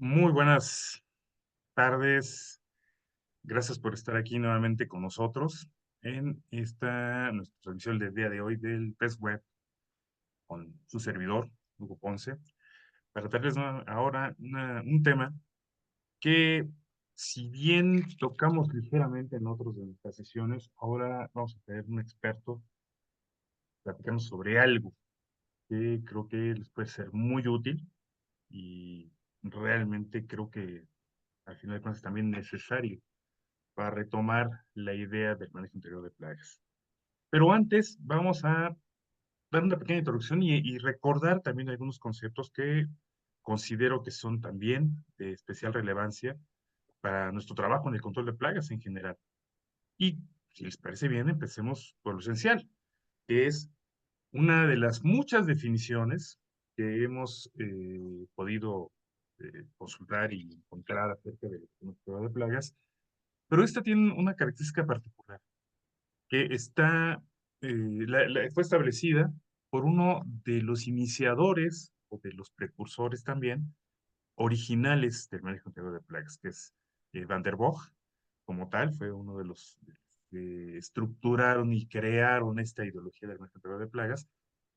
Muy buenas tardes. Gracias por estar aquí nuevamente con nosotros en esta nuestra transmisión del día de hoy del Test Web con su servidor, Hugo Ponce, para tratarles ahora un tema que, si bien tocamos ligeramente en otras de nuestras sesiones, ahora vamos a tener un experto platicando sobre algo que creo que les puede ser muy útil y realmente creo que al final de cuentas es también necesario para retomar la idea del manejo integral de plagas. Pero antes vamos a dar una pequeña introducción y recordar también algunos conceptos que considero que son también de especial relevancia para nuestro trabajo en el control de plagas en general. Y si les parece bien, empecemos por lo esencial, que es una de las muchas definiciones que hemos podido consultar y encontrar acerca del control de plagas, pero esta tiene una característica particular que fue establecida por uno de los iniciadores o de los precursores también originales del manejo integral de plagas, que es Van der Bosch, como tal, fue uno de los que estructuraron y crearon esta ideología del manejo integral de plagas,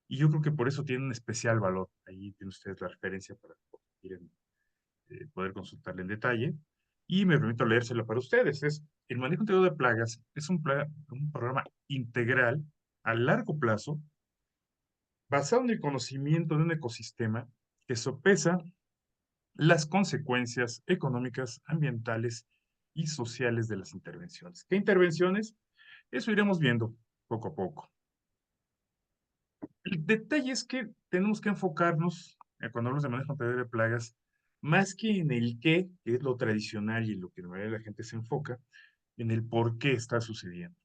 y yo creo que por eso tiene un especial valor. Ahí tienen ustedes la referencia para si quieren poder consultarla en detalle. Y me permito leérselo para ustedes. El manejo integral de plagas es un programa integral a largo plazo basado en el conocimiento de un ecosistema que sopesa las consecuencias económicas, ambientales y sociales de las intervenciones. ¿Qué intervenciones? Eso iremos viendo poco a poco. El detalle es que tenemos que enfocarnos, cuando hablamos de manejo integral de plagas, más que en el qué, que es lo tradicional y en lo que la mayoría de la gente se enfoca, en el por qué está sucediendo.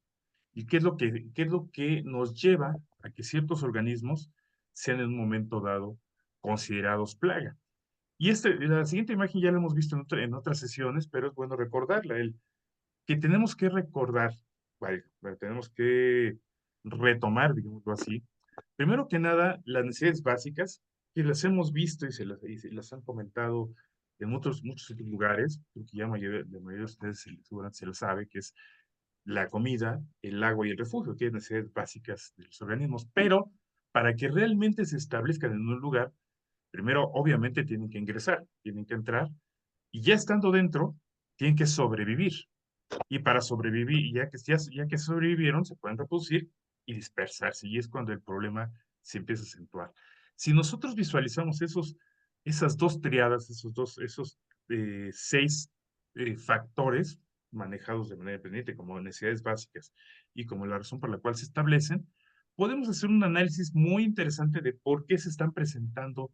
¿Y qué es lo que nos lleva a que ciertos organismos sean en un momento dado considerados plaga? Y la siguiente imagen ya la hemos visto en otras sesiones, pero es bueno recordarla, que tenemos que recordar, vaya, tenemos que retomar, digámoslo así, primero que nada, las necesidades básicas, que las hemos visto y se las han comentado en muchos otros lugares, creo que ya la mayoría de ustedes seguramente se lo sabe, que es la comida, el agua y el refugio, que es necesidades básicas de los organismos, pero para que realmente se establezcan en un lugar, primero obviamente tienen que ingresar, tienen que entrar, y ya estando dentro, tienen que sobrevivir. Y para sobrevivir, ya que sobrevivieron, se pueden reproducir y dispersarse. Y es cuando el problema se empieza a acentuar. Si nosotros visualizamos esas dos triadas, esos seis factores manejados de manera independiente como necesidades básicas y como la razón por la cual se establecen, podemos hacer un análisis muy interesante de por qué se están presentando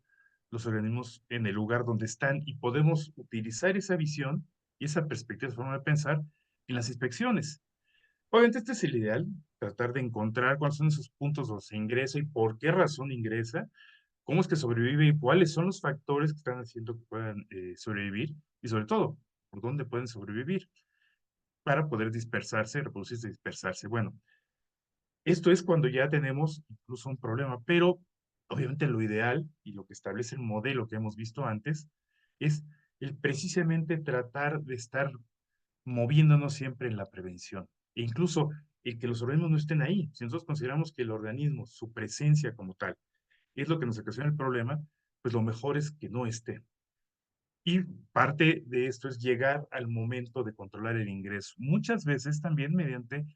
los organismos en el lugar donde están y podemos utilizar esa visión y esa perspectiva, esa forma de pensar en las inspecciones. Obviamente este es el ideal, tratar de encontrar cuáles son esos puntos donde se ingresa y por qué razón ingresa, cómo es que sobrevive y cuáles son los factores que están haciendo que puedan sobrevivir y sobre todo, por dónde pueden sobrevivir para poder dispersarse, reproducirse y dispersarse. Bueno, esto es cuando ya tenemos incluso un problema, pero obviamente lo ideal y lo que establece el modelo que hemos visto antes es el precisamente tratar de estar moviéndonos siempre en la prevención. E incluso el que los organismos no estén ahí. Si nosotros consideramos que el organismo, su presencia como tal, es lo que nos ocasiona el problema, pues lo mejor es que no esté. Y parte de esto es llegar al momento de controlar el ingreso. Muchas veces también mediante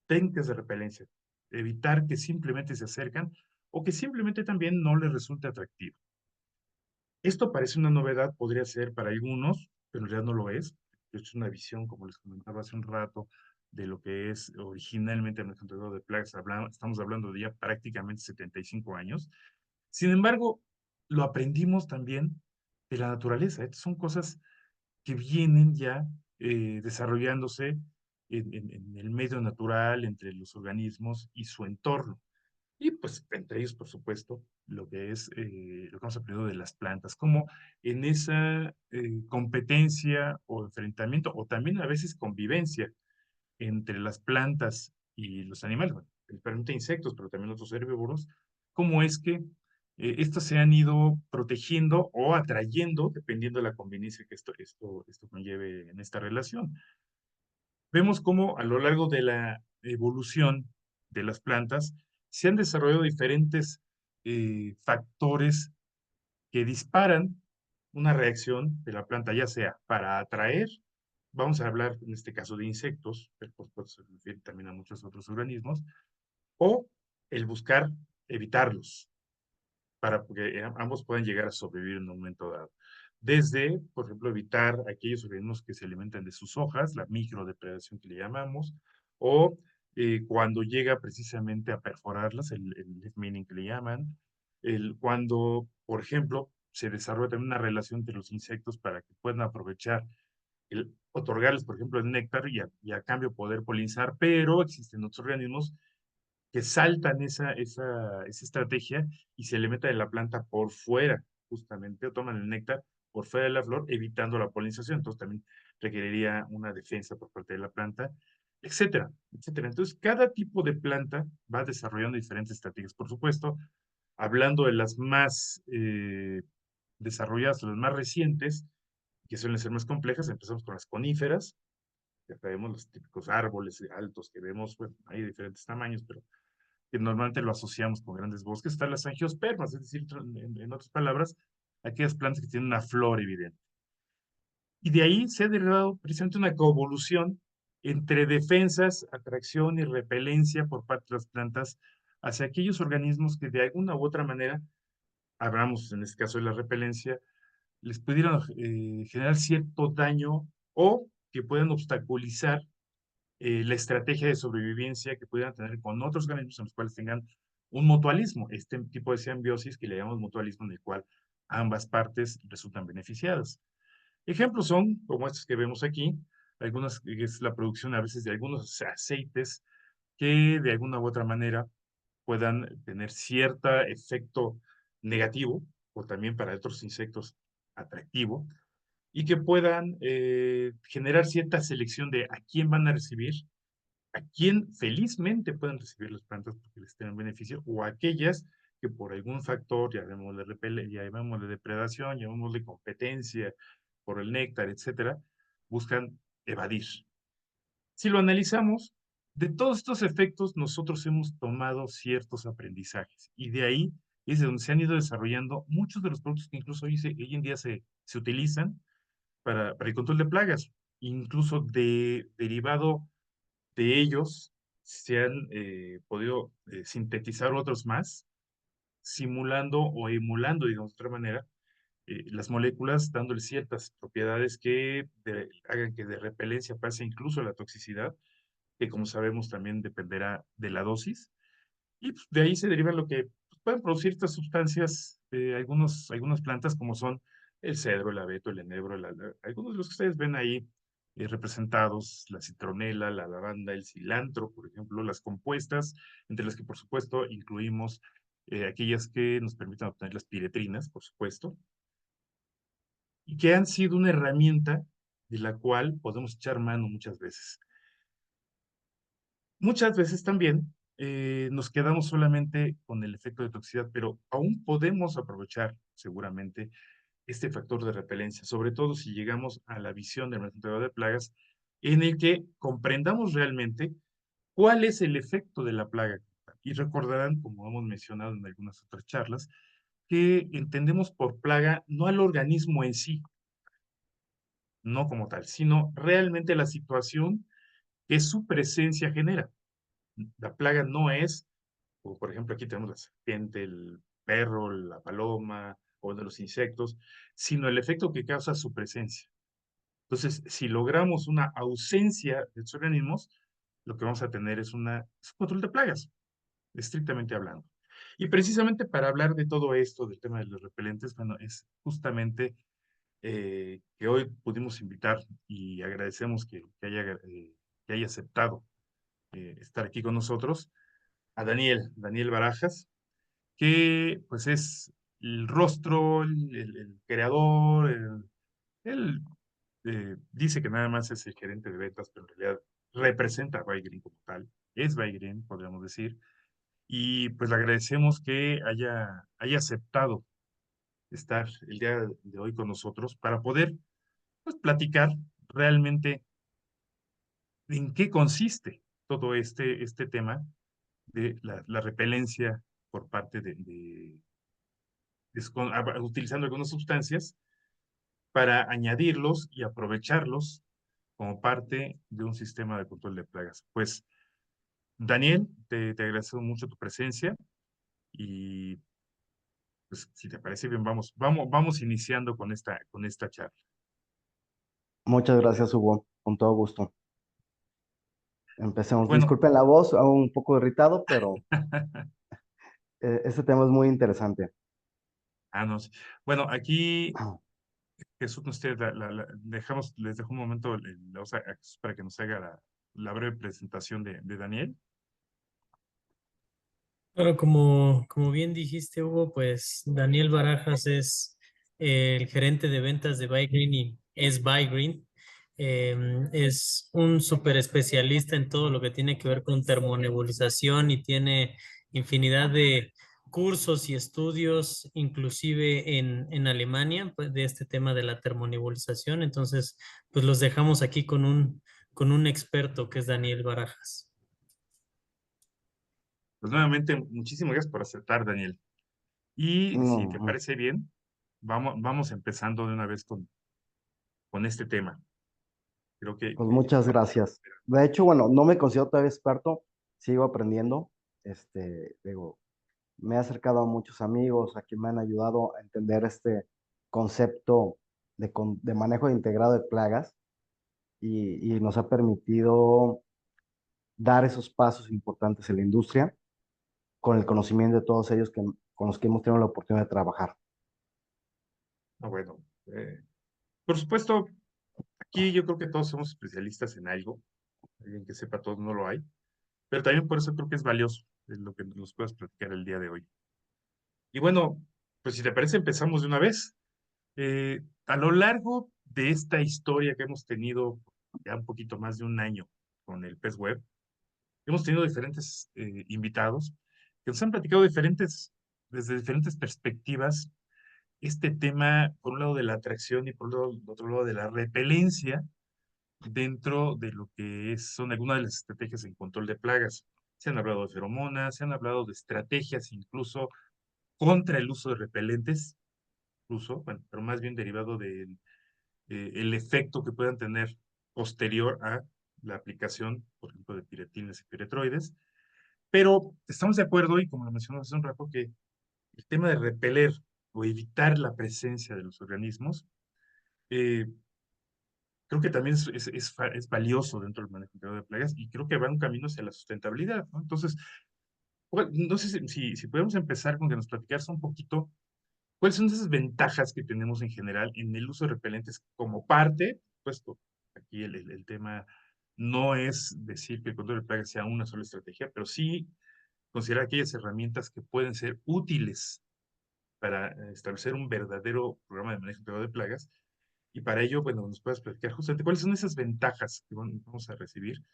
técnicas de repelencia. Evitar que simplemente se acercan o que simplemente también no les resulte atractivo. Esto parece una novedad, podría ser para algunos, pero en realidad no lo es. Es una visión, como les comentaba hace un rato, de lo que es originalmente el control de plagas. Estamos hablando de ya prácticamente 75 años. Sin embargo, lo aprendimos también de la naturaleza. Estas son cosas que vienen ya desarrollándose en el medio natural, entre los organismos y su entorno. Y pues entre ellos, por supuesto, lo que hemos aprendido de las plantas, como en esa competencia o enfrentamiento, o también a veces convivencia entre las plantas y los animales, bueno, principalmente insectos, pero también otros herbívoros, cómo es que Estos se han ido protegiendo o atrayendo, dependiendo de la conveniencia que esto conlleve en esta relación. Vemos cómo a lo largo de la evolución de las plantas se han desarrollado diferentes factores que disparan una reacción de la planta, ya sea para atraer, vamos a hablar en este caso de insectos, pero por supuesto se refiere también a muchos otros organismos, o el buscar evitarlos para que ambos puedan llegar a sobrevivir en un momento dado. Desde, por ejemplo, evitar aquellos organismos que se alimentan de sus hojas, la microdepredación que le llamamos, o cuando llega precisamente a perforarlas, el leaf mining que le llaman, cuando, por ejemplo, se desarrolla también una relación entre los insectos para que puedan aprovechar otorgarles, por ejemplo, el néctar y a cambio poder polinizar, pero existen otros organismos que saltan esa estrategia y se alimentan de la planta por fuera, justamente, o toman el néctar por fuera de la flor, evitando la polinización. Entonces también requeriría una defensa por parte de la planta, etcétera, etcétera. Entonces, cada tipo de planta va desarrollando diferentes estrategias. Por supuesto, hablando de las más desarrolladas, las más recientes, que suelen ser más complejas, empezamos con las coníferas, ya sabemos los típicos árboles altos que vemos, bueno, hay de diferentes tamaños, pero que normalmente lo asociamos con grandes bosques, están las angiospermas, es decir, en otras palabras, aquellas plantas que tienen una flor evidente. Y de ahí se ha derivado precisamente una coevolución entre defensas, atracción y repelencia por parte de las plantas hacia aquellos organismos que de alguna u otra manera, hablamos en este caso de la repelencia, les pudieran generar cierto daño o que puedan obstaculizar la estrategia de sobrevivencia que pudieran tener con otros organismos en los cuales tengan un mutualismo, este tipo de simbiosis que le llamamos mutualismo en el cual ambas partes resultan beneficiadas. Ejemplos son, como estos que vemos aquí, algunas que es la producción a veces de algunos aceites que de alguna u otra manera puedan tener cierto efecto negativo o también para otros insectos atractivo y que puedan generar cierta selección de a quién van a recibir, a quién felizmente pueden recibir las plantas porque les tienen beneficio, o aquellas que por algún factor, llamémosle depredación, llamémosle competencia por el néctar, etcétera, buscan evadir. Si lo analizamos, de todos estos efectos nosotros hemos tomado ciertos aprendizajes y de ahí es de donde se han ido desarrollando muchos de los productos que incluso hoy en día se utilizan para el control de plagas, incluso derivado de ellos se han podido sintetizar otros más, simulando o emulando, digamos de otra manera, las moléculas, dándole ciertas propiedades que hagan que de repelencia pase incluso la toxicidad, que como sabemos también dependerá de la dosis. Y pues, de ahí se deriva lo que pues, pueden producir estas sustancias, algunas plantas como son el cedro, el abeto, el enebro, algunos de los que ustedes ven ahí representados, la citronela, la lavanda, el cilantro, por ejemplo, las compuestas, entre las que por supuesto incluimos aquellas que nos permiten obtener las piretrinas, por supuesto, y que han sido una herramienta de la cual podemos echar mano muchas veces. Muchas veces también nos quedamos solamente con el efecto de toxicidad, pero aún podemos aprovechar seguramente este factor de repelencia, sobre todo si llegamos a la visión del control de plagas, en el que comprendamos realmente cuál es el efecto de la plaga. Y recordarán, como hemos mencionado en algunas otras charlas, que entendemos por plaga no al organismo en sí, no como tal, sino realmente la situación que su presencia genera. La plaga no es, como por ejemplo aquí tenemos la serpiente, el perro, la paloma o de los insectos, sino el efecto que causa su presencia. Entonces, si logramos una ausencia de estos organismos, lo que vamos a tener es un control de plagas, estrictamente hablando. Y precisamente para hablar de todo esto, del tema de los repelentes, bueno, es justamente que hoy pudimos invitar y agradecemos que haya aceptado estar aquí con nosotros a Daniel Barajas, que pues es el rostro, el creador, él dice que nada más es el gerente de ventas, pero en realidad representa a By Green como tal, es By Green, podríamos decir, y pues le agradecemos que haya aceptado estar el día de hoy con nosotros para poder pues, platicar realmente en qué consiste todo este tema de la repelencia por parte utilizando algunas sustancias para añadirlos y aprovecharlos como parte de un sistema de control de plagas. Pues, Daniel, te agradezco mucho tu presencia y pues si te parece bien, vamos iniciando con esta charla. Muchas gracias, Hugo. Con todo gusto. Empecemos. Bueno, Disculpen la voz, aún un poco irritado, pero este tema es muy interesante. no, sí. Bueno, aquí Jesús, usted, les dejo un momento para que nos haga la breve presentación de Daniel. Bueno, como bien dijiste, Hugo, pues Daniel Barajas es el gerente de ventas de Buy Green y es Buy Green. Es un súper especialista en todo lo que tiene que ver con termonebulización y tiene infinidad de cursos y estudios, inclusive en Alemania, pues, de este tema de la termonebulización. Entonces, pues los dejamos aquí con un experto que es Daniel Barajas. Pues nuevamente, muchísimas gracias por aceptar, Daniel. Y si te Mm, parece bien, vamos empezando de una vez con este tema. Creo Pues muchas gracias. De hecho, bueno, no me considero todavía experto, sigo aprendiendo. Digo, me he acercado a muchos amigos a quien me han ayudado a entender este concepto de manejo integrado de plagas y nos ha permitido dar esos pasos importantes en la industria con el conocimiento de todos ellos con los que hemos tenido la oportunidad de trabajar. bueno, por supuesto, aquí yo creo que todos somos especialistas en algo. Alguien que sepa todo no lo hay. Pero también por eso creo que es valioso lo que nos puedas platicar el día de hoy. Y bueno, pues si te parece, empezamos de una vez. A lo largo de esta historia que hemos tenido ya un poquito más de un año con el PES Web, hemos tenido diferentes invitados que nos han platicado desde diferentes perspectivas, este tema, por un lado de la atracción y por otro lado de la repelencia dentro de lo que son algunas de las estrategias en control de plagas. Se han hablado de feromonas, se han hablado de estrategias incluso contra el uso de repelentes, incluso, bueno, pero más bien derivado del el efecto que puedan tener posterior a la aplicación, por ejemplo, de piretinas y piretroides. Pero estamos de acuerdo, y como lo mencionamos hace un rato, que el tema de repeler o evitar la presencia de los organismos, eh, creo que también es valioso dentro del manejo integrado de plagas y creo que va un camino hacia la sustentabilidad, ¿no? Entonces, bueno, no sé si podemos empezar con que nos platicaras un poquito cuáles son esas ventajas que tenemos en general en el uso de repelentes como parte, puesto aquí el tema no es decir que el control de plagas sea una sola estrategia, pero sí considerar aquellas herramientas que pueden ser útiles para establecer un verdadero programa de manejo integrado de plagas. Y para ello, bueno, nos puedes platicar justamente cuáles son esas ventajas que vamos a recibir,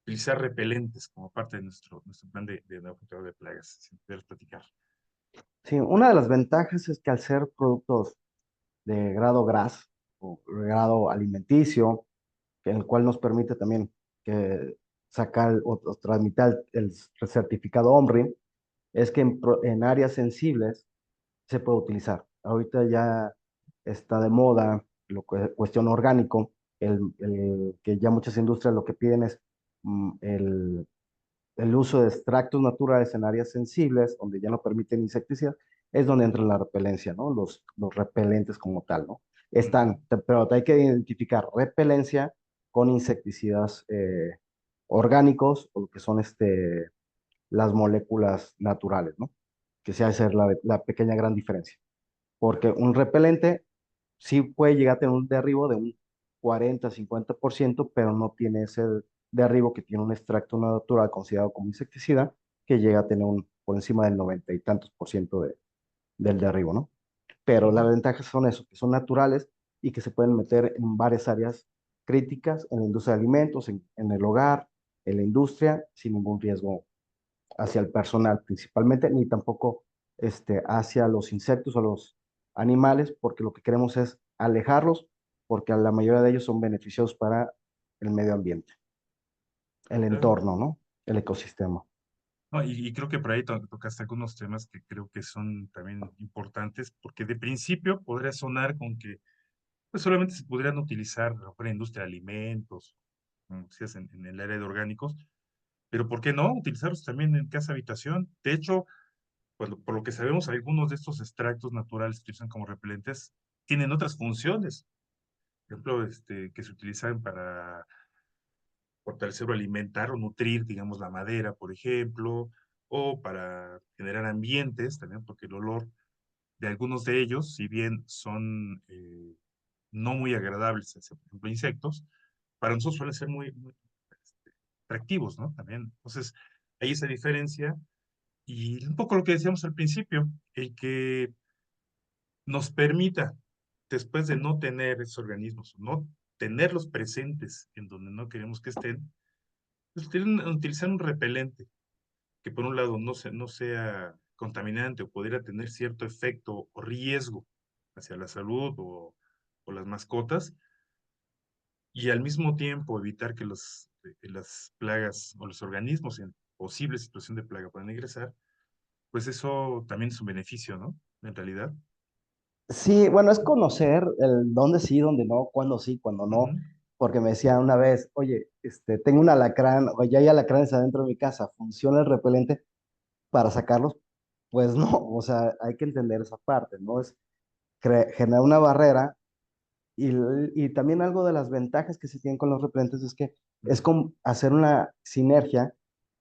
utilizar repelentes como parte de nuestro plan de manejo integrado de plagas, si puedes platicar. Sí, una de las ventajas es que al ser productos de grado GRAS o grado alimenticio, en el cual nos permite también que sacar o tramitar el certificado OMRI, es que en áreas sensibles se puede utilizar. Ahorita ya está de moda cuestión orgánico, que ya muchas industrias lo que piden es el uso de extractos naturales en áreas sensibles, donde ya no permiten insecticidas, es donde entra la repelencia, ¿no? Los repelentes como tal, ¿no? Ujú. Pero hay que identificar repelencia con insecticidas orgánicos, o lo que son las moléculas naturales, ¿no? Que se hace la pequeña gran diferencia. Porque un repelente sí puede llegar a tener un derribo de un 40-50%, pero no tiene ese derribo que tiene un extracto natural considerado como insecticida, que llega a tener por encima del 90 y tantos por ciento del derribo, ¿no? Pero las Ujú. ventajas son eso, que son naturales y que se pueden meter en varias áreas críticas, en la industria de alimentos, en el hogar, en la industria, sin ningún riesgo hacia el personal principalmente, ni tampoco hacia los insectos o los animales, porque lo que queremos es alejarlos, porque la mayoría de ellos son beneficiosos para el medio ambiente, el Claro. entorno, ¿no? El ecosistema. No, y creo que por ahí tocaste algunos temas que creo que son también importantes, porque de principio podría sonar con que pues solamente se podrían utilizar para la industria de alimentos, como decías, en el área de orgánicos, pero ¿por qué no utilizarlos también en casa habitación? De hecho, por lo que sabemos, algunos de estos extractos naturales que usan como repelentes tienen otras funciones. Por ejemplo, que se utilizan para fortalecer o alimentar o nutrir, digamos, la madera, por ejemplo, o para generar ambientes también, porque el olor de algunos de ellos, si bien son no muy agradables hacia, por ejemplo, insectos, para nosotros suelen ser muy atractivos, ¿no? También. Entonces, hay esa diferencia y un poco lo que decíamos al principio, el que nos permita, después de no tener esos organismos, no tenerlos presentes en donde no queremos que estén, pues utilizar un repelente que por un lado no sea contaminante o pudiera tener cierto efecto o riesgo hacia la salud o las mascotas, y al mismo tiempo evitar que las plagas o los organismos en posible situación de plaga puedan ingresar, pues eso también es un beneficio, ¿no? En realidad. Sí, bueno, es conocer el dónde sí, dónde no, cuándo sí, cuándo no, Ujú. porque me decía una vez, oye, tengo un alacrán, o ya hay alacranes adentro de mi casa, ¿funciona el repelente para sacarlos? Pues no, o sea, hay que entender esa parte, ¿no? Es generar una barrera y también algo de las ventajas que se tienen con los repelentes es que es como hacer una sinergia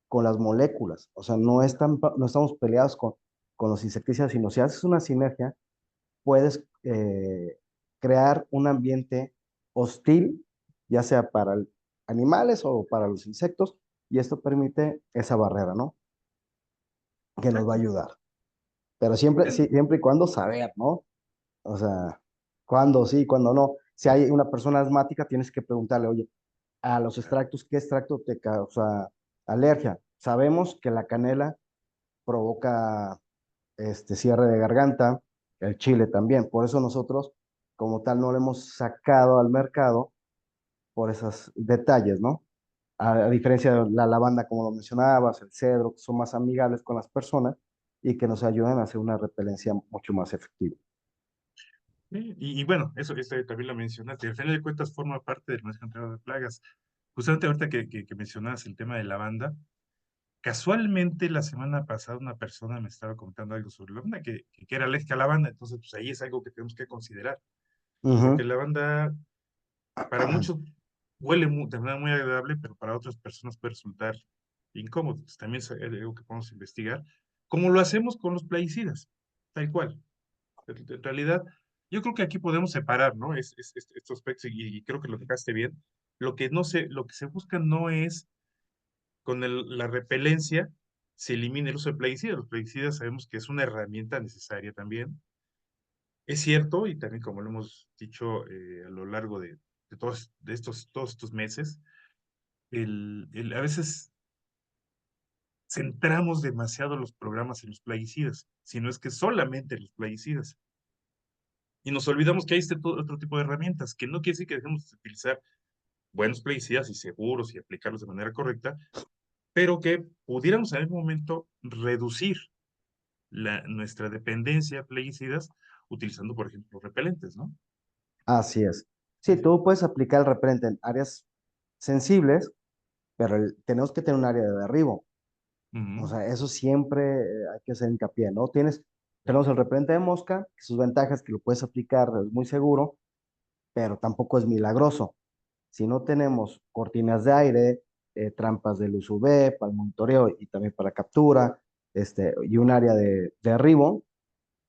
con las moléculas, o sea, no estamos peleados con los insecticidas, sino si haces una sinergia, puedes crear un ambiente hostil, ya sea para animales o para los insectos, y esto permite esa barrera, ¿no? Que nos va a Exacto. ayudar. Pero siempre, Sí. siempre y cuando saber, ¿no? O sea, cuándo sí, cuándo no. Si hay una persona asmática, tienes que preguntarle, oye, a los extractos, ¿qué extracto te causa alergia? Sabemos que la canela provoca cierre de garganta, el chile también. Por eso nosotros, como tal, no lo hemos sacado al mercado por esos detalles, ¿no? A diferencia de la lavanda, como lo mencionabas, el cedro, que son más amigables con las personas y que nos ayudan a hacer una repelencia mucho más efectiva. Sí, y bueno, eso también lo mencionaste. Al final de cuentas forma parte del manejo integrado de plagas. Justamente ahorita que mencionabas el tema de la lavanda, casualmente la semana pasada una persona me estaba comentando algo sobre la lavanda, que era alérgica a la lavanda, entonces pues ahí es algo que tenemos que considerar, porque Ujú. la lavanda para muchos huele de manera muy agradable, pero para otras personas puede resultar incómodo. Entonces, también es algo que podemos investigar, como lo hacemos con los plaguicidas, tal cual. En realidad, yo creo que aquí podemos separar, ¿no? Estos aspectos, y creo que lo dejaste bien. Lo que se busca no es con la repelencia, se elimine el uso de plaguicidas. Los plaguicidas sabemos que es una herramienta necesaria también. Es cierto, y también como lo hemos dicho a lo largo todos estos meses, a veces centramos demasiado los programas en los plaguicidas, si no es que solamente los plaguicidas. Y nos olvidamos que hay otro tipo de herramientas, que no quiere decir que dejemos de utilizar buenos plaguicidas y seguros y aplicarlos de manera correcta, pero que pudiéramos en algún momento reducir nuestra dependencia a plaguicidas utilizando, por ejemplo, repelentes, ¿no? Así es. Sí, Sí, sí. tú puedes aplicar el repelente en áreas sensibles, pero tenemos que tener un área de derribo. O Ujú. sea, eso siempre hay que hacer hincapié, ¿no? Claro. Tenemos el repelente de mosca, que sus ventajas que lo puedes aplicar, es muy seguro, pero tampoco es milagroso. Si no tenemos cortinas de aire, trampas de luz UV para el monitoreo y también para captura, y un área de derribo,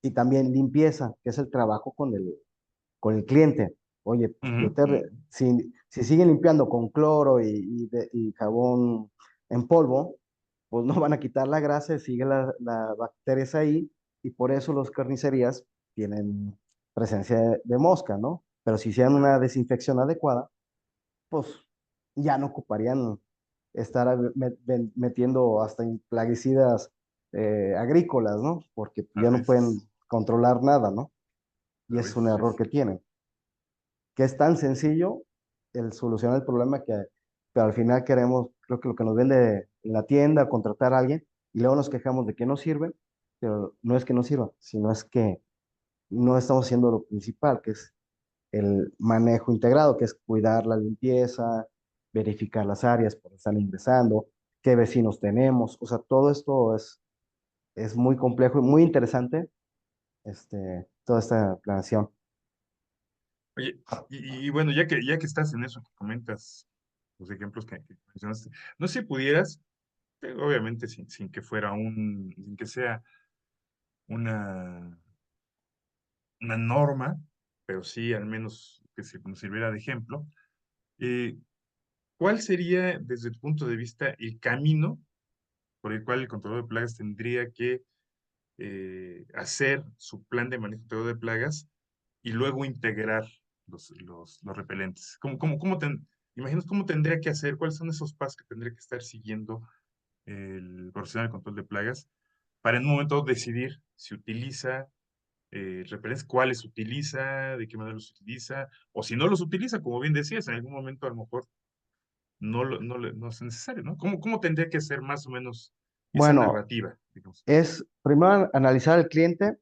y también limpieza, que es el trabajo con el cliente. Oye, pues Ujú, ujú. si siguen limpiando con cloro y jabón en polvo, pues no van a quitar la grasa, sigue la bacterias ahí, y por eso las carnicerías tienen presencia de mosca, ¿no? Pero si hicieran Claro. una desinfección adecuada, pues ya no ocuparían. estar metiendo hasta plaguicidas agrícolas, ¿no? Porque A ya no pueden veces, controlar nada, ¿no? Y a ese es un veces sí error es. que tienen, que es tan sencillo el solucionar el problema que, pero al final queremos, creo que lo que nos vende en la tienda, contratar a alguien, y luego nos quejamos de que no sirve, pero no es que no sirva, sino es que no estamos haciendo lo principal, que es el manejo integrado, que es cuidar la limpieza, verificar las áreas por donde están ingresando, qué vecinos tenemos, o sea, todo esto es muy complejo y muy interesante, toda esta planeación. Oye, y bueno, ya que estás en eso que comentas, los ejemplos que mencionaste, no sé si pudieras, obviamente sin que fuera sin que sea una, una norma, pero sí al menos que nos sirviera de ejemplo, eh, ¿cuál sería, desde tu punto de vista, el camino por el cual el controlador de plagas tendría que hacer su plan de manejo de plagas y luego integrar los repelentes? Imaginas cómo tendría que hacer? ¿Cuáles son esos pasos que tendría que estar siguiendo el profesional de control de plagas para en un momento decidir si utiliza repelentes, cuáles utiliza, de qué manera los utiliza, o si no los utiliza, como bien decías, en algún momento a lo mejor no es necesario, ¿no? ¿Cómo tendría que ser más o menos esa Bueno, narrativa, digamos? es primero analizar al cliente,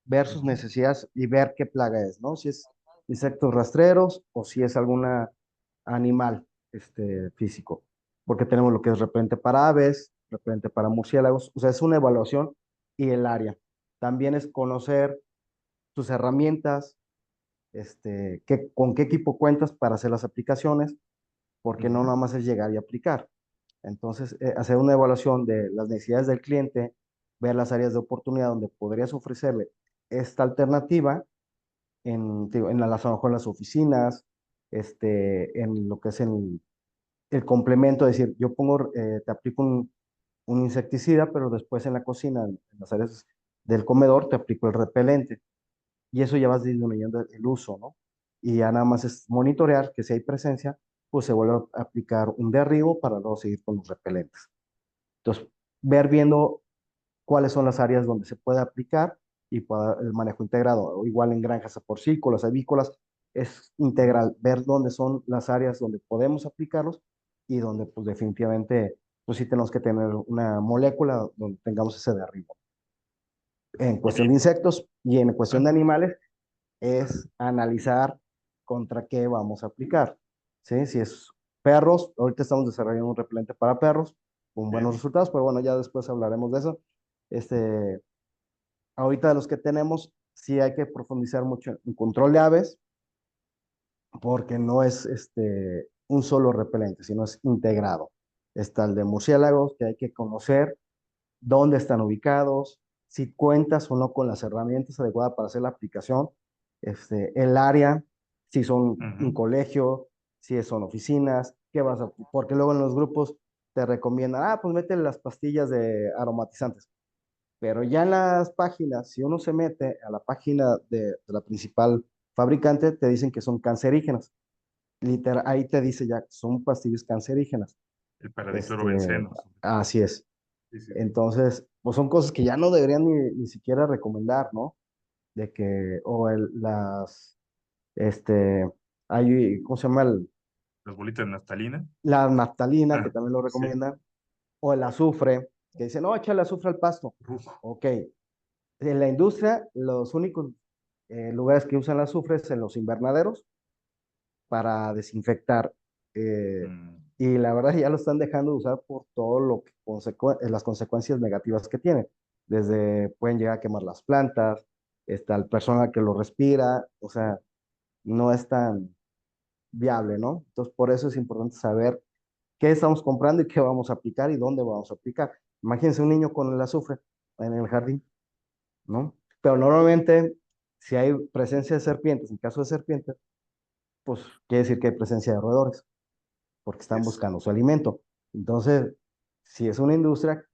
ver sus Ujú, necesidades y ver qué plaga es, ¿no? Si es insectos rastreros o si es alguna animal, físico, porque tenemos lo que es repelente para aves, repelente para murciélagos, o sea, es una evaluación y el área. También es conocer tus herramientas, con qué equipo cuentas para hacer las aplicaciones, porque no ujú, nada más es llegar y aplicar. Entonces, hacer una evaluación de las necesidades del cliente, ver las áreas de oportunidad donde podrías ofrecerle esta alternativa te digo, a lo mejor en las oficinas, en lo que es el complemento, es decir, yo pongo, te aplico un insecticida, pero después en la cocina, en las áreas del comedor, te aplico el repelente. Y eso ya vas disminuyendo el uso, ¿no? Y ya nada más es monitorear que si hay presencia, pues se vuelve a aplicar un derribo para luego seguir con los repelentes. Entonces, ver viendo cuáles son las áreas donde se puede aplicar y para el manejo integrado. O igual en granjas porcícolas, avícolas, es integral, ver dónde son las áreas donde podemos aplicarlos y donde pues definitivamente pues sí tenemos que tener una molécula donde tengamos ese derribo. En cuestión de oye, insectos y en cuestión ah, de animales es analizar contra qué vamos a aplicar. ¿Sí? Si es perros, ahorita estamos desarrollando un repelente para perros con buenos bien, resultados, pero bueno, ya después hablaremos de eso. Este, Ahorita de los que tenemos, sí hay que profundizar mucho en control de aves, porque no es un solo repelente, sino es integrado. Está el de murciélagos, que hay que conocer dónde están ubicados, si cuentas o no con las herramientas adecuadas para hacer la aplicación, el área, si son un ujú, colegio, si son oficinas, qué vas a, porque luego en los grupos te recomiendan, pues métele las pastillas de aromatizantes. Pero ya en las páginas, si uno se mete a la página de la principal fabricante, te dicen que son cancerígenas. Literal, ahí te dice ya que son pastillas cancerígenas. el Este, paradiclorobenceno, sobre todo. Así es. Sí, sí, sí. Entonces, pues son cosas que ya no deberían ni siquiera recomendar, ¿no? De que, o este, hay, ¿cómo se llama? Las bolitas de naftalina. La naftalina, que Ah, también lo sí. recomiendan, o el azufre, que dicen, no, échale azufre al pasto. Uf, Ok, en la industria, los únicos lugares que usan el azufre es en los invernaderos para desinfectar. eh, mm, y la verdad ya lo están dejando de usar por todo lo que las consecuencias negativas que tiene. Desde pueden llegar a quemar las plantas, está el personal que lo respira, o sea, no es tan viable, ¿no? Entonces, por eso es importante saber qué estamos comprando y qué vamos a aplicar y dónde vamos a aplicar. Imagínense un niño con el azufre en el jardín, ¿no? Pero normalmente, si hay presencia de serpientes, en caso de serpientes, pues quiere decir que hay presencia de roedores, porque están es. buscando su alimento. Entonces, si es una industria,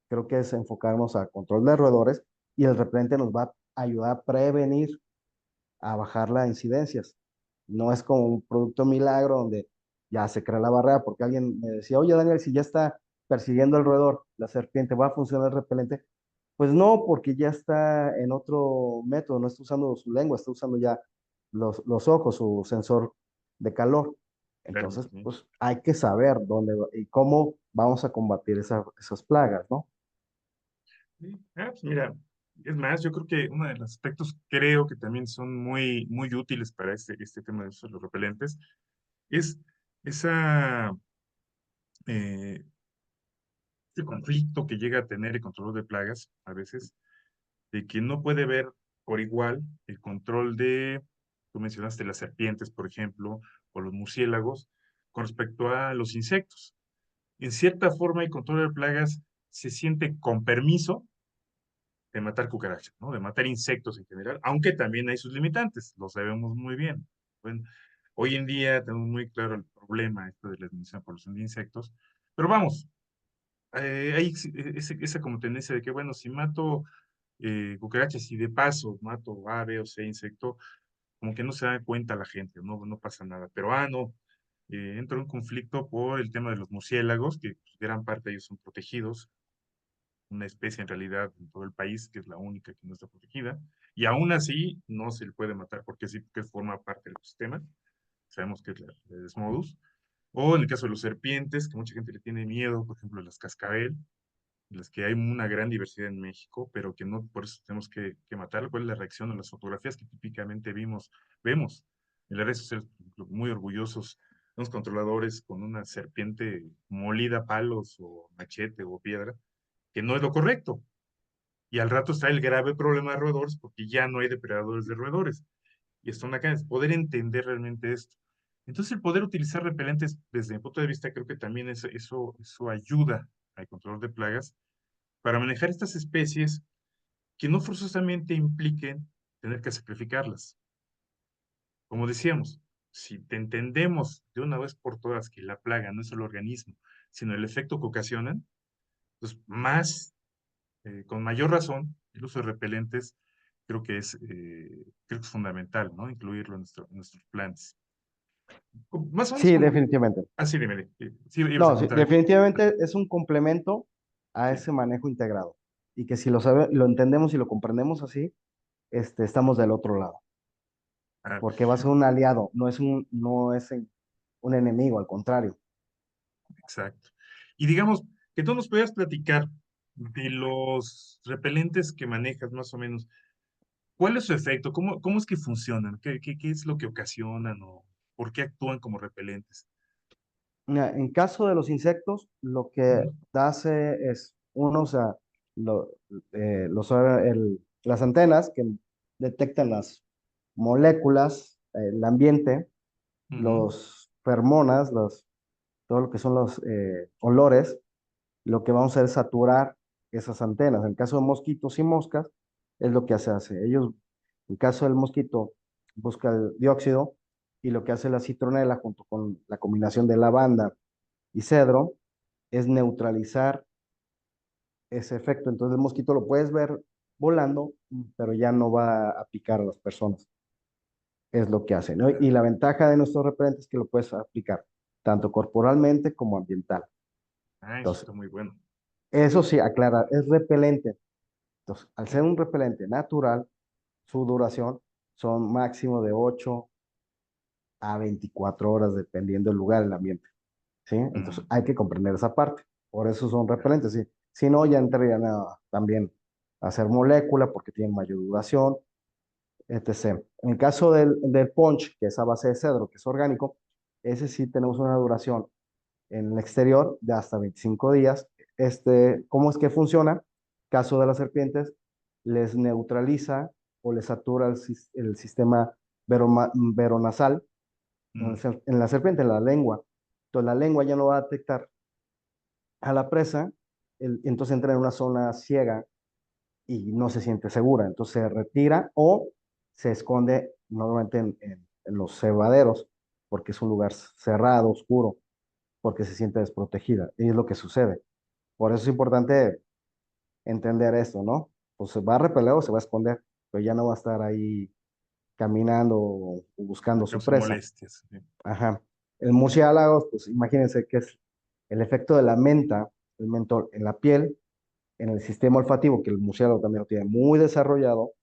creo que es enfocarnos a control de roedores y el repelente nos va a ayudar a prevenir, a bajar las incidencias. No es como un producto milagro donde ya se crea la barrera, porque alguien me decía, oye Daniel, si ya está persiguiendo el roedor, la serpiente, ¿va a funcionar el repelente? Pues no, porque ya está en otro método, no está usando su lengua, está usando ya los ojos, su sensor de calor. Térmico, Entonces, ¿sí? pues hay que saber y cómo vamos a combatir esas plagas, ¿no? Sí. Pues mira, es más, yo creo que uno de los aspectos creo que también son muy, muy útiles para este tema de los repelentes es esa, eh, este conflicto que llega a tener el control de plagas a veces, de que no puede ver por igual el control de, tú mencionaste las serpientes, por ejemplo, o los murciélagos, con respecto a los insectos. En cierta forma, el control de plagas se siente con permiso de matar cucarachas, ¿no? De matar insectos en general, aunque también hay sus limitantes, lo sabemos muy bien. Bueno, hoy en día tenemos muy claro el problema esto de la disminución de población de insectos, pero vamos, hay esa como tendencia de que, bueno, si mato cucarachas y de paso mato A, B o C insecto, como que no se da cuenta la gente, no, no pasa nada, pero no, entra en conflicto por el tema de los murciélagos, que pues, gran parte de ellos son protegidos, una especie en realidad en todo el país, que es la única que no está protegida, y aún así no se le puede matar porque sí, porque forma parte del ecosistema, sabemos que es la Desmodus, o en el caso de los serpientes, que mucha gente le tiene miedo, por ejemplo, las cascabel, en las que hay una gran diversidad en México, pero que no por eso tenemos que matarlo. ¿Cuál es la reacción a las fotografías que típicamente vemos en las redes sociales? Por ejemplo, muy orgullosos, unos controladores con una serpiente molida a palos o machete o piedra, que no es lo correcto. Y al rato está el grave problema de roedores porque ya no hay depredadores de roedores. Y esto acá es poder entender realmente esto. Entonces, el poder utilizar repelentes, desde mi punto de vista, creo que también eso ayuda al control de plagas para manejar estas especies que no forzosamente impliquen tener que sacrificarlas. Como decíamos, si te entendemos de una vez por todas que la plaga no es el organismo, sino el efecto que ocasionan, pues con mayor razón, el uso de repelentes creo que es fundamental, ¿no? Incluirlo en nuestros planes. Más o menos Sí, como, definitivamente. sí, dime, sí, ibas a No, sí, comentar algo. definitivamente es un complemento a Sí. ese manejo integrado. Y que si lo entendemos y lo comprendemos así, estamos del otro lado. Ah, Porque va a ser un aliado, un enemigo, al contrario. exacto. Y digamos, que tú nos puedas platicar de los repelentes que manejas más o menos. ¿Cuál es su efecto? ¿Cómo es que funcionan? ¿Qué es lo que ocasionan o por qué actúan como repelentes? Mira, en caso de los insectos, lo que Ujú, hace es, uno, o sea, lo- las antenas que detectan las moléculas, el ambiente, ujú, los feromonas, todo lo que son los olores, lo que vamos a hacer es saturar esas antenas. En caso de mosquitos y moscas, es lo que hace. Ellos, en caso del mosquito, busca el dióxido y lo que hace la citronela junto con la combinación de lavanda y cedro es neutralizar ese efecto. Entonces el mosquito lo puedes ver volando, pero ya no va a picar a las personas. Es lo que hace, ¿no? Y la ventaja de nuestros repelentes es que lo puedes aplicar tanto corporalmente como ambiental. eso Entonces, está muy bueno. eso sí, aclarar, es repelente. Entonces, al ser un repelente natural, su duración son máximo de 8 a 24 horas, dependiendo del lugar, el ambiente. ¿Sí? Entonces, hay Ujú, que comprender esa parte. Por eso son claro. repelentes, ¿sí? Si no, ya entrarían también a hacer molécula porque tienen mayor duración, etc. En el caso del punch, que es a base de cedro, que es orgánico, ese sí tenemos una duración en el exterior de hasta 25 días. ¿Cómo es que funciona? Caso de las serpientes, les neutraliza o les satura el sistema veronasal Mm, en la serpiente, en la lengua. Entonces la lengua ya no va a detectar a la presa, entonces entra en una zona ciega y no se siente segura. Entonces se retira o se esconde normalmente en los cebaderos, porque es un lugar cerrado, oscuro, porque se siente desprotegida. Y es lo que sucede. Por eso es importante entender esto, ¿no? Pues se va a repeler o se va a esconder, pero ya no va a estar ahí caminando o buscando me su causa presa. molestias. Sí. Ajá. El murciélago, pues imagínense que es el efecto de la menta, el mentol en la piel, en el sistema olfativo, que el murciélago también lo tiene muy desarrollado,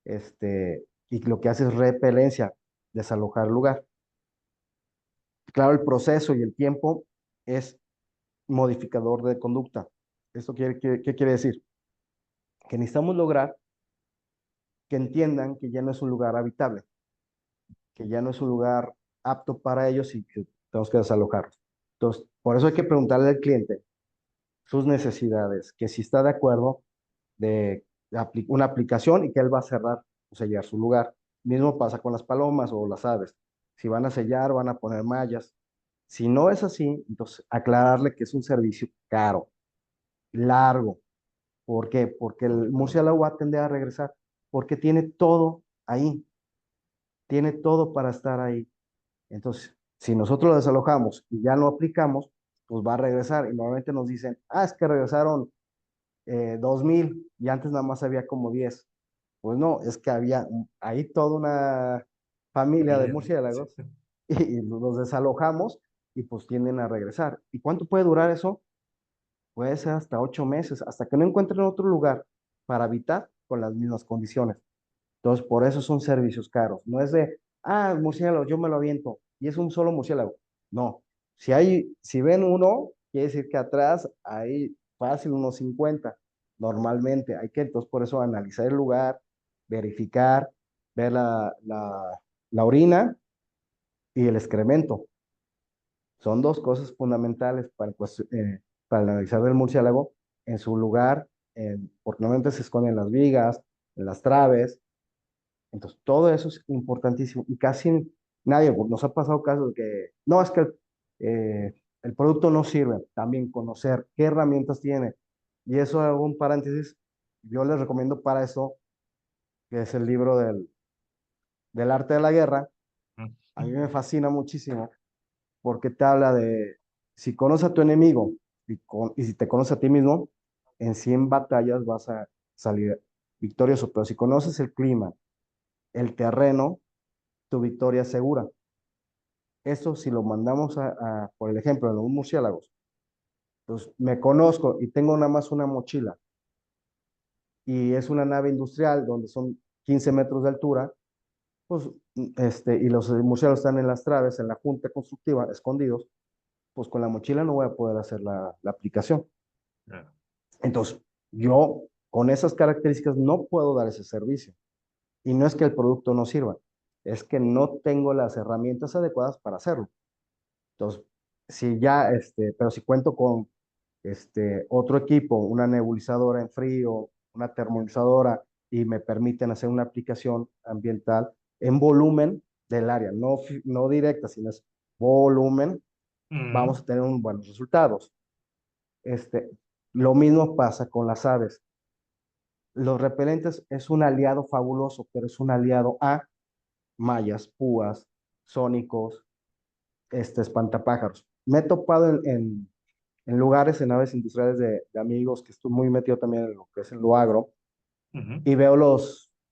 y lo que hace es repelencia, desalojar el lugar. Claro, el proceso y el tiempo es modificador de conducta. ¿Esto qué quiere decir? Que necesitamos lograr que entiendan que ya no es un lugar habitable, que ya no es un lugar apto para ellos y que tenemos que desalojarlos. Entonces, por eso hay que preguntarle al cliente sus necesidades, que si está de acuerdo de una aplicación y que él va a cerrar o sellar su lugar. Mismo pasa con las palomas o las aves. Si van a sellar, van a poner mallas. Si no es así, entonces aclararle que es un servicio caro, largo. ¿Por qué? Porque el murciélago va a tender a regresar, porque tiene todo ahí, tiene todo para estar ahí. Entonces, si nosotros lo desalojamos y ya no aplicamos, pues va a regresar. Y normalmente nos dicen, ah, es que regresaron 2000 y antes nada más había como 10. Pues no, es que había ahí toda una familia de Familia, sí. murciélagos y los desalojamos y pues tienden a regresar. ¿Y cuánto puede durar eso? Puede ser hasta 8 meses, hasta que no encuentren otro lugar para habitar con las mismas condiciones. Entonces, por eso son servicios caros. No es de, ah, murciélago, yo me lo aviento y es un solo murciélago. No, si ven uno, quiere decir que atrás hay fácil unos 50. Normalmente hay que, entonces, por eso analizar el lugar, verificar, ver la orina y el excremento. Son dos cosas fundamentales para analizar el murciélago en su lugar, porque normalmente se esconden en las vigas, en las traves. Entonces, todo eso es importantísimo y casi nadie, pues, nos ha pasado casos de que, no, es que el producto no sirve. También conocer qué herramientas tiene. Y eso, hago un paréntesis, yo les recomiendo para eso, que es el libro del arte de la guerra. A mí me fascina muchísimo porque te habla de, si conoces a tu enemigo y si te conoces a ti mismo, en 100 batallas vas a salir victorioso. Pero si conoces el clima, el terreno, tu victoria es segura. Eso si lo mandamos por el ejemplo, de los murciélagos, pues me conozco y tengo nada más una mochila y es una nave industrial donde son 15 metros de altura, pues, y los murciélagos están en las traves, en la junta constructiva, escondidos, pues con la mochila no voy a poder hacer la aplicación. Claro. Entonces, yo con esas características no puedo dar ese servicio. Y no es que el producto no sirva, es que no tengo las herramientas adecuadas para hacerlo. Entonces, si ya, pero si cuento con otro equipo, una nebulizadora en frío, una termolizadora, y me permiten hacer una aplicación ambiental en volumen del área, no directa, sino es volumen, Ujú. vamos a tener buenos resultados. Este, lo mismo pasa con las aves. Los repelentes es un aliado fabuloso, pero es un aliado a mallas, púas, sónicos, espantapájaros. Me he topado en lugares, en aves industriales de amigos, que estoy muy metido también en lo que es en lo agro, Ujú. y veo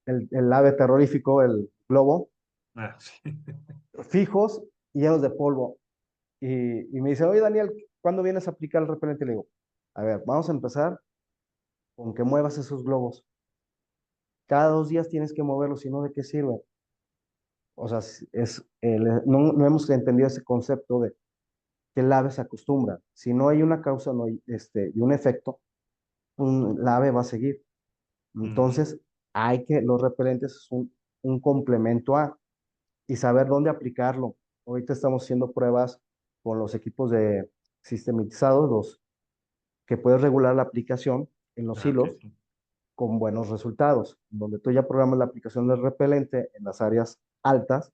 el ave terrorífico, el globo, Ah, sí. fijos y llenos de polvo. Y me dice, oye Daniel, ¿cuándo vienes a aplicar el repelente? Y le digo, a ver, vamos a empezar con que muevas esos globos. Cada 2 días tienes que moverlos, si no, ¿de qué sirve? O sea, no hemos entendido ese concepto de que el ave se acostumbra. Si no hay una causa no hay, y un efecto, pues, la ave va a seguir. Ujú. Entonces, los repelentes es un complemento y saber dónde aplicarlo. Ahorita estamos haciendo pruebas con los equipos de sistematizados, que puedes regular la aplicación en los Ah, ok, hilos sí. con buenos resultados, donde tú ya programas la aplicación del repelente en las áreas altas,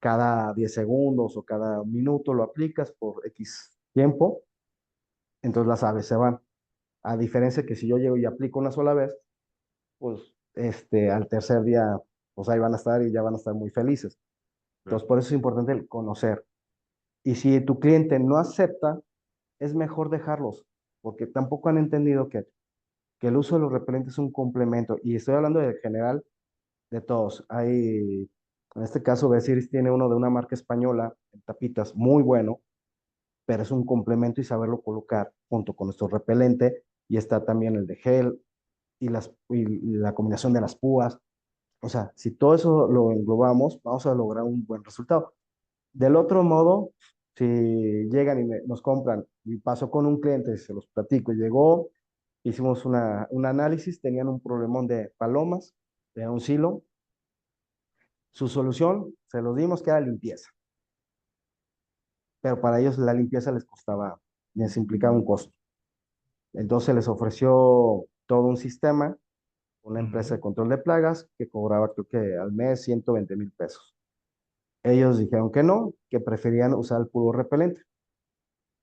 cada 10 segundos o cada minuto lo aplicas por X tiempo, entonces las aves se van. A diferencia que si yo llego y aplico una sola vez, pues al tercer día, pues ahí van a estar y ya van a estar muy felices. Claro. Entonces, por eso es importante el conocer. Y si tu cliente no acepta, es mejor dejarlos, porque tampoco han entendido que el uso de los repelentes es un complemento. Y estoy hablando de general de todos. Hay En este caso, Besiris tiene uno de una marca española, en tapitas, muy bueno, pero es un complemento y saberlo colocar junto con nuestro repelente. Y está también el de gel y la combinación de las púas. O sea, si todo eso lo englobamos, vamos a lograr un buen resultado. Del otro modo, si llegan y nos compran, y pasó con un cliente, se los platico, llegó, hicimos un análisis, tenían un problemón de palomas, de un silo. Su solución, se los dimos que era limpieza, pero para ellos la limpieza les costaba, les implicaba un costo. Entonces les ofreció todo un sistema, una empresa de Ujú. control de plagas que cobraba creo que al mes 120,000 pesos. Ellos dijeron que no, que preferían usar el puro repelente,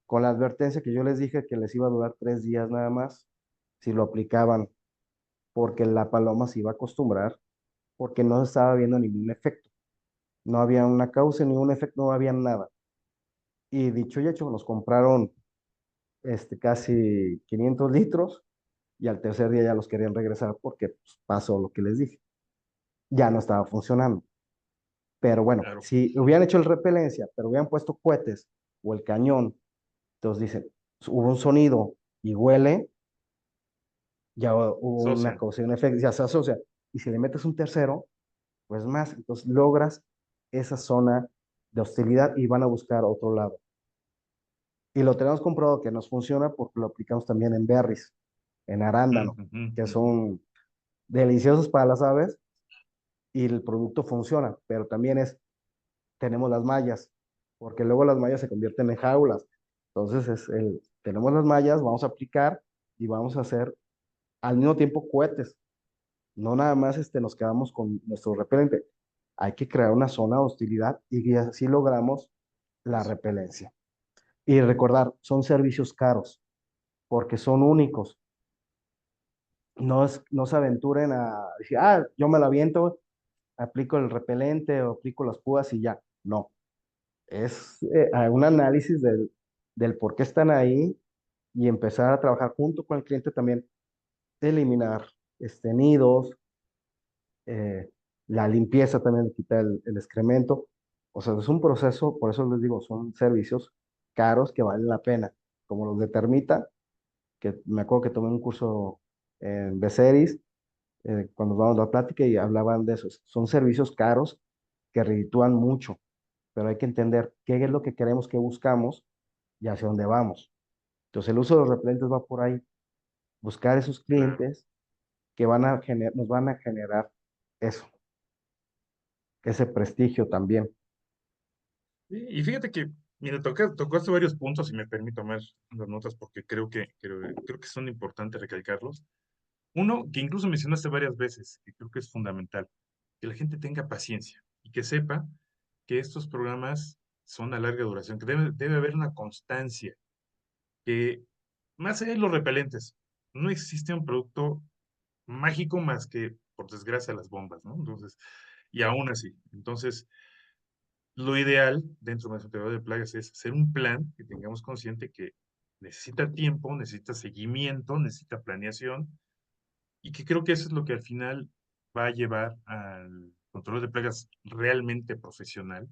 con la advertencia que yo les dije que les iba a durar 3 días nada más si lo aplicaban, porque la paloma se iba a acostumbrar, porque no se estaba viendo ningún efecto. No había una causa, ningún efecto, no había nada. Y dicho y hecho, nos compraron casi 500 litros y al tercer día ya los querían regresar porque pues, pasó lo que les dije. Ya no estaba funcionando. Pero bueno, Claro. si hubieran hecho el repelencia, pero hubieran puesto cohetes o el cañón, entonces dicen, hubo un sonido y huele, ya hubo una Socia. causa y un efecto, ya se asocia. Y si le metes un tercero, pues más, entonces logras esa zona de hostilidad y van a buscar otro lado. Y lo tenemos comprobado que nos funciona porque lo aplicamos también en berries, en Ujú, arándano, ujú, que ujú. son deliciosos para las aves y el producto funciona, pero también tenemos las mallas, porque luego las mallas se convierten en jaulas. Entonces tenemos las mallas, vamos a aplicar y vamos a hacer al mismo tiempo cohetes. No nada más nos quedamos con nuestro repelente. Hay que crear una zona de hostilidad y así logramos la Eso. repelencia. Y recordar, son servicios caros porque son únicos. No se aventuren a decir, yo me lo aviento, aplico el repelente o aplico las púas y ya. No, es un análisis del por qué están ahí y empezar a trabajar junto con el cliente también, eliminar nidos, eh, la limpieza también, quitar el excremento. O sea, es un proceso, por eso les digo, son servicios caros que valen la pena, como los de termita, que me acuerdo que tomé un curso en Beceris, cuando vamos a la plática y hablaban de eso. Son servicios caros que reditúan mucho, pero hay que entender qué es lo que queremos, qué buscamos y hacia dónde vamos. Entonces, el uso de los repelentes va por ahí, buscar esos Claro. clientes que nos van a generar eso, ese prestigio también. Y fíjate que, mira, tocaste varios puntos y me permito tomar las notas porque creo que son importantes recalcarlos. Uno, que incluso mencionaste varias veces, que creo que es fundamental, que la gente tenga paciencia y que sepa que estos programas son a larga duración, que debe haber una constancia, que más allá de los repelentes, no existe un producto mágico más que, por desgracia, las bombas, ¿no? Entonces, y aún así, entonces, lo ideal dentro de nuestro tema de plagas es hacer un plan que tengamos consciente que necesita tiempo, necesita seguimiento, necesita planeación y que creo que eso es lo que al final va a llevar al control de plagas realmente profesional,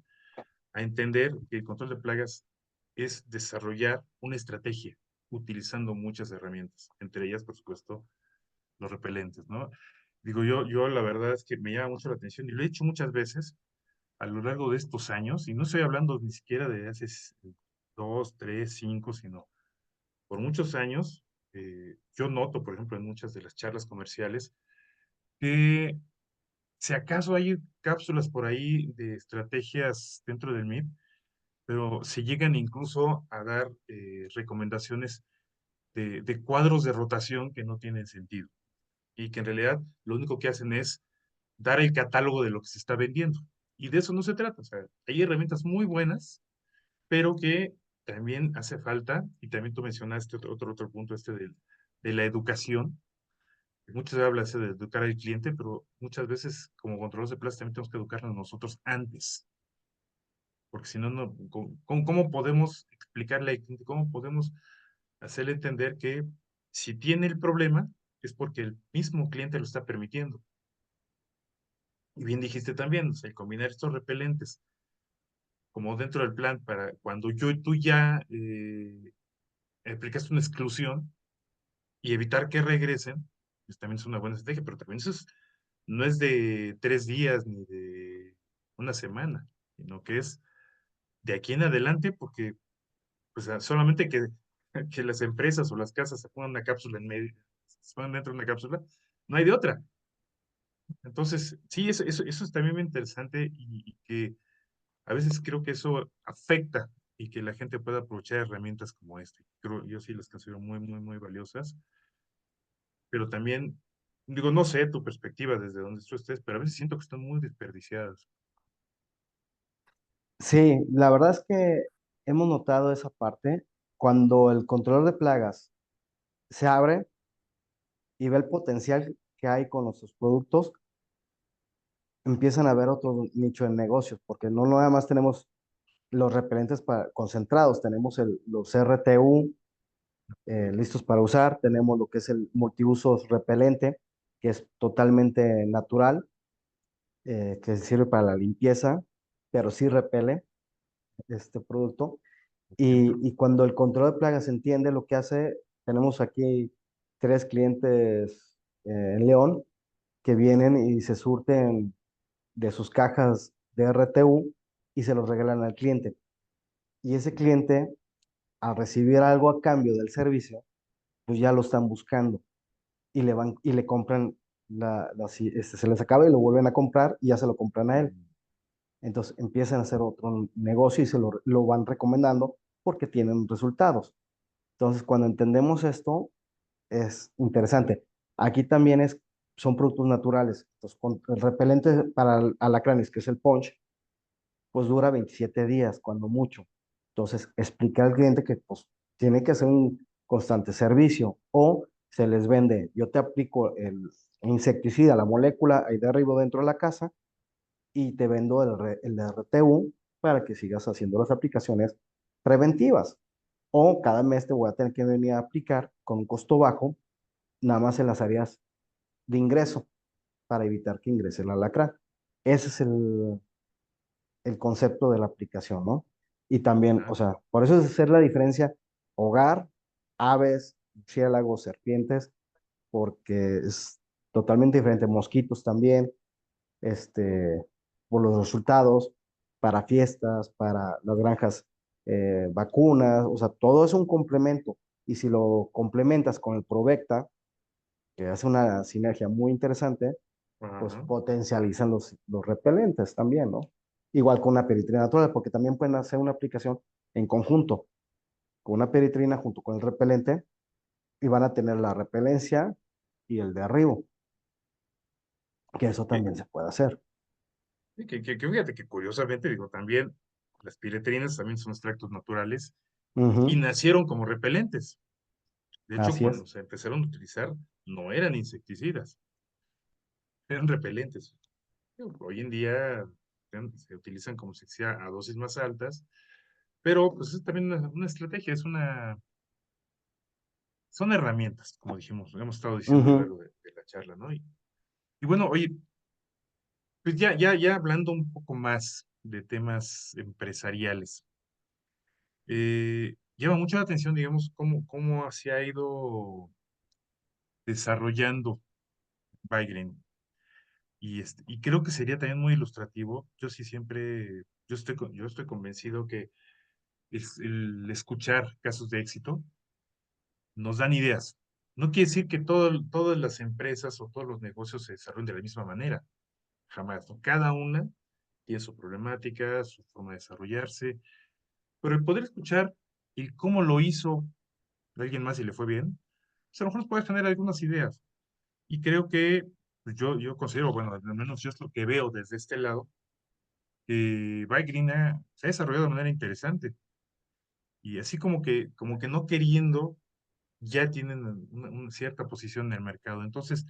a entender que el control de plagas es desarrollar una estrategia utilizando muchas herramientas, entre ellas, por supuesto, los repelentes, ¿no? Digo, yo la verdad es que me llama mucho la atención y lo he hecho muchas veces a lo largo de estos años, y no estoy hablando ni siquiera de hace 2, 3, 5, sino por muchos años, yo noto, por ejemplo, en muchas de las charlas comerciales, que si acaso hay cápsulas por ahí de estrategias dentro del MIP, pero se llegan incluso a dar recomendaciones de cuadros de rotación que no tienen sentido y que en realidad lo único que hacen es dar el catálogo de lo que se está vendiendo. Y de eso no se trata. O sea, hay herramientas muy buenas, pero que también hace falta, y también tú mencionaste otro punto de la educación. Muchas veces habla de educar al cliente, pero muchas veces como controladores de plaza también tenemos que educarnos nosotros antes, porque si no, ¿cómo podemos explicarle al cliente, cómo podemos hacerle entender que si tiene el problema es porque el mismo cliente lo está permitiendo? Y bien dijiste también, o sea, el combinar estos repelentes como dentro del plan para cuando tú ya aplicaste una exclusión y evitar que regresen, pues también es una buena estrategia, pero también no es de 3 días ni de una semana, sino que es de aquí en adelante, porque pues solamente que las empresas o las casas se pongan una cápsula en medio, se pongan dentro de una cápsula, no hay de otra. Entonces, sí, eso es también muy interesante y que a veces creo que eso afecta y que la gente pueda aprovechar herramientas como este. Yo sí las considero muy, muy, muy valiosas, pero también, digo, no sé tu perspectiva desde donde tú estés, pero a veces siento que están muy desperdiciadas. Sí, la verdad es que hemos notado esa parte cuando el controlador de plagas se abre y ve el potencial que hay con nuestros productos, empiezan a ver otro nicho de negocios, porque no nada más tenemos los repelentes concentrados, tenemos los RTU listos para usar, tenemos lo que es el multiusos repelente, que es totalmente natural, que sirve para la limpieza, pero sí repele este producto. Entiendo. Y cuando el control de plagas entiende lo que hace, tenemos aquí 3 clientes en León que vienen y se surten de sus cajas de RTU y se los regalan al cliente. Y ese cliente, al recibir algo a cambio del servicio, pues ya lo están buscando y le van y le compran se les acaba y lo vuelven a comprar y ya se lo compran a él. Entonces empiezan a hacer otro negocio y lo van recomendando porque tienen resultados. Entonces, cuando entendemos esto, es interesante. Aquí también son productos naturales. Entonces, el repelente para alacranes, que es el punch, pues dura 27 días, cuando mucho. Entonces, explica al cliente que pues tiene que hacer un constante servicio o se les vende, yo te aplico el insecticida, la molécula ahí de arriba dentro de la casa y te vendo el RTU para que sigas haciendo las aplicaciones preventivas. O cada mes te voy a tener que venir a aplicar con un costo bajo, nada más en las áreas de ingreso, para evitar que ingrese el alacrán. Ese es el concepto de la aplicación, ¿no? Y también, o Ah, sea, por eso es hacer la diferencia hogar, aves, murciélagos, serpientes, porque es totalmente diferente. Mosquitos también, por los resultados, para fiestas, para las granjas, vacunas, o sea, todo es un complemento. Y si lo complementas con el Provecta, que hace una sinergia muy interesante, pues ajá. potencializan los repelentes también, ¿no? Igual con una peritrina natural, porque también pueden hacer una aplicación en conjunto, con una peritrina junto con el repelente, y van a tener la repelencia y el derribo, que eso Que, también se puede hacer. que fíjate que curiosamente, digo, también las piretrinas también son extractos naturales y Ujú, nacieron como repelentes. De hecho, así es. cuando se empezaron a utilizar, no eran insecticidas, eran repelentes. Hoy en día se utilizan como se decía a dosis más altas, pero pues es también una estrategia, son herramientas, como dijimos, hemos estado diciendo a lo Ujú. largo de la charla, ¿no? Y bueno, oye, pues ya hablando un poco más de temas empresariales, llama mucho la atención, digamos, cómo se ha ido desarrollando Bygreen. Y creo que sería también muy ilustrativo. Yo sí siempre, yo estoy convencido que el escuchar casos de éxito nos dan ideas. No quiere decir que todas las empresas o todos los negocios se desarrollen de la misma manera. Jamás, ¿no? Cada una tiene su problemática, su forma de desarrollarse, pero el poder escuchar y cómo lo hizo alguien más y le fue bien, pues a lo mejor nos puede generar algunas ideas. Y creo que pues yo considero, bueno, al menos yo es lo que veo desde este lado, que Bygreen se ha desarrollado de manera interesante y así como que no queriendo, ya tienen una cierta posición en el mercado. Entonces,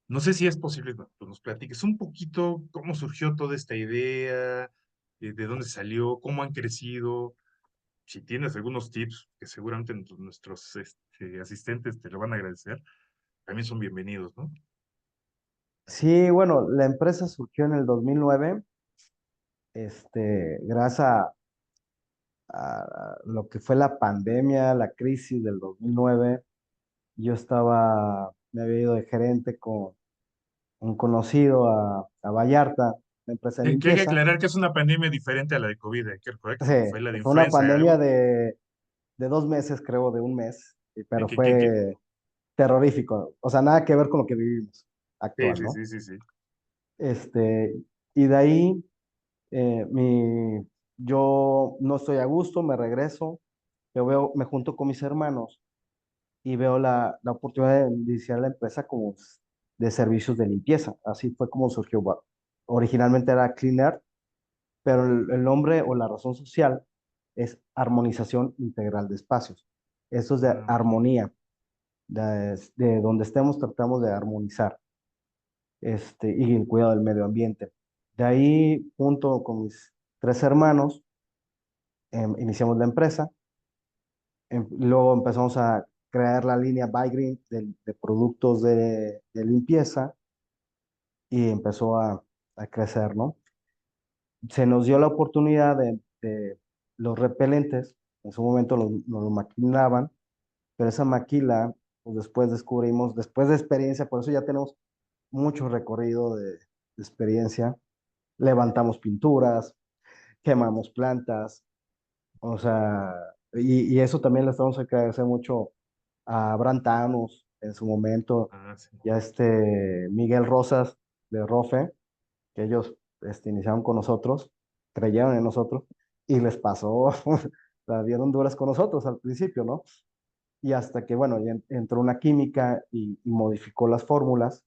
no sé si es posible que nos platiques un poquito cómo surgió toda esta idea, de dónde salió, cómo han crecido. Si tienes algunos tips que seguramente nuestros asistentes te lo van a agradecer, también son bienvenidos, ¿no? Sí, bueno, la empresa surgió en el 2009, gracias a lo que fue la pandemia, la crisis del 2009. Me había ido de gerente con un conocido a Vallarta, una empresa de Que hay que limpieza. aclarar que es una pandemia diferente a la de COVID, hay que recordar Sí, que fue la de fue una influenza, pandemia algo. de 2 meses, creo, de un mes, Que, pero que, que, que- fue terrorífico. O sea, nada que ver con lo que vivimos sí, actual, sí, ¿no? sí, sí, sí. Este, y de ahí eh, mi, yo no estoy a gusto, me regreso, me junto con mis hermanos y veo la oportunidad de iniciar la empresa como de servicios de limpieza. Así fue como surgió. Originalmente era Clean Earth, pero el nombre o la razón social es armonización integral de espacios. Eso es de Ah, ok. armonía, de donde estemos tratamos de armonizar, y el cuidado del medio ambiente. De ahí, junto con mis 3 hermanos, iniciamos la empresa. Luego empezamos a crear la línea By Green de productos de limpieza y empezó a crecer, ¿no? Se nos dio la oportunidad de los repelentes, en su momento nos lo maquilaban, pero esa maquila, pues después descubrimos, después de experiencia, por eso ya tenemos mucho recorrido de experiencia, levantamos pinturas, quemamos plantas, o sea, y eso también le estamos a agradecer mucho a Abraham Thanos en su momento, Ah, sí. y a Miguel Rosas de Rofe, que ellos iniciaron con nosotros, creyeron en nosotros, y les pasó, la dieron duras con nosotros al principio, ¿no? Y hasta que, bueno, ya entró una química y modificó las fórmulas,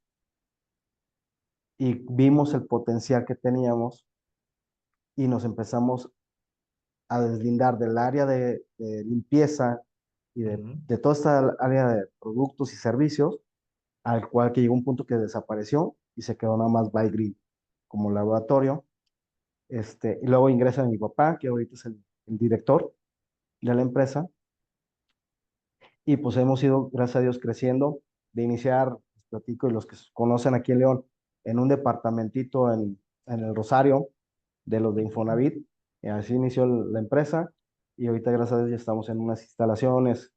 y vimos el potencial que teníamos, y nos empezamos a deslindar del área de limpieza y Ujú. de toda esta área de productos y servicios, al cual que llegó un punto que desapareció y se quedó nada más By Green como laboratorio. Y luego ingresa mi papá, que ahorita es el director de la empresa, y pues hemos ido, gracias a Dios, creciendo. De iniciar, les platico, y los que conocen aquí en León, en un departamentito en el Rosario, de los de Ujú. Infonavit. Y así inició la empresa, y ahorita, gracias a Dios, ya estamos en unas instalaciones,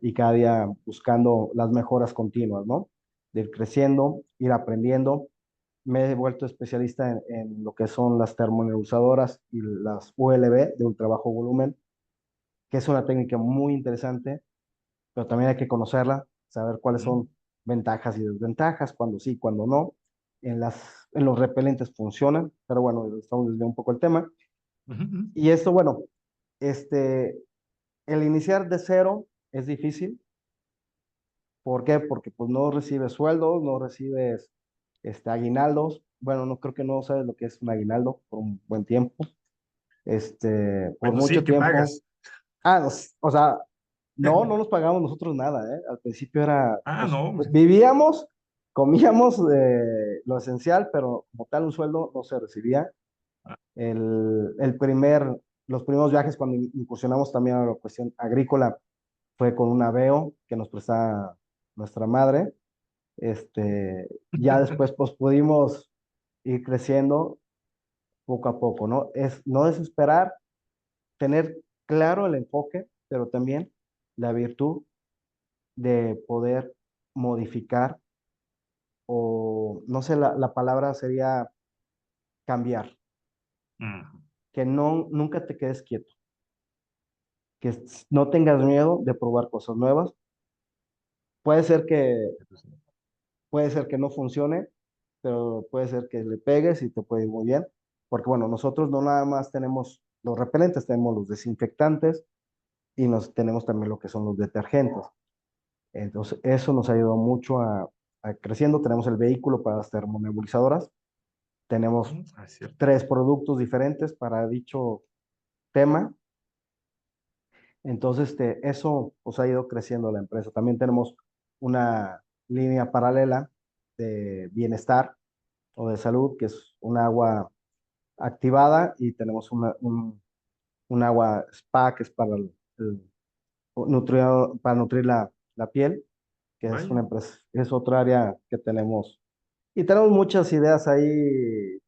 y cada día buscando las mejoras continuas, ¿no? De ir creciendo, ir aprendiendo. Me he vuelto especialista en lo que son las termonebulizadoras y las ULB de ultra bajo volumen, que es una técnica muy interesante, pero también hay que conocerla, saber cuáles Ujú. son ventajas y desventajas, cuando sí, cuando no. En los repelentes funcionan, pero bueno, estamos desviando un poco el tema. Ujú. Ujú. Y esto, bueno, este, el iniciar de cero es difícil. ¿Por qué? Porque pues no recibes sueldos, no recibes aguinaldos. Bueno, no creo que no sabes lo que es un aguinaldo por un buen tiempo. Por Bueno, sí, mucho ¿qué tiempo. pagas? O sea, no nos pagamos nosotros nada, ¿eh? Al principio era, Ah, pues, no. vivíamos, comíamos lo esencial, pero como tal un sueldo no se recibía. Ah, El primer, los primeros viajes cuando incursionamos también a la cuestión agrícola fue con un aveo que nos prestaba nuestra madre. Ya después pues pudimos ir creciendo poco a poco, ¿no? Es no desesperar, tener claro el enfoque, pero también la virtud de poder modificar, o no sé, la palabra sería cambiar, ujú. que no, nunca te quedes quieto, que no tengas miedo de probar cosas nuevas. Puede ser que, puede ser que no funcione, pero puede ser que le pegues y te puede ir muy bien, porque bueno, nosotros no nada más tenemos los repelentes, tenemos los desinfectantes y tenemos también lo que son los detergentes. Entonces, eso nos ayudó mucho a creciendo. Tenemos el vehículo para las termonebulizadoras. Tenemos Ujú. Ah, es cierto. 3 productos diferentes para dicho tema. Entonces, eso pues, ha ido creciendo la empresa. También tenemos una línea paralela de bienestar o de salud, que es un agua activada, y tenemos un agua spa, que es para nutrir la piel, que es Vaya. una empresa, es otra área que tenemos Y tenemos muchas ideas ahí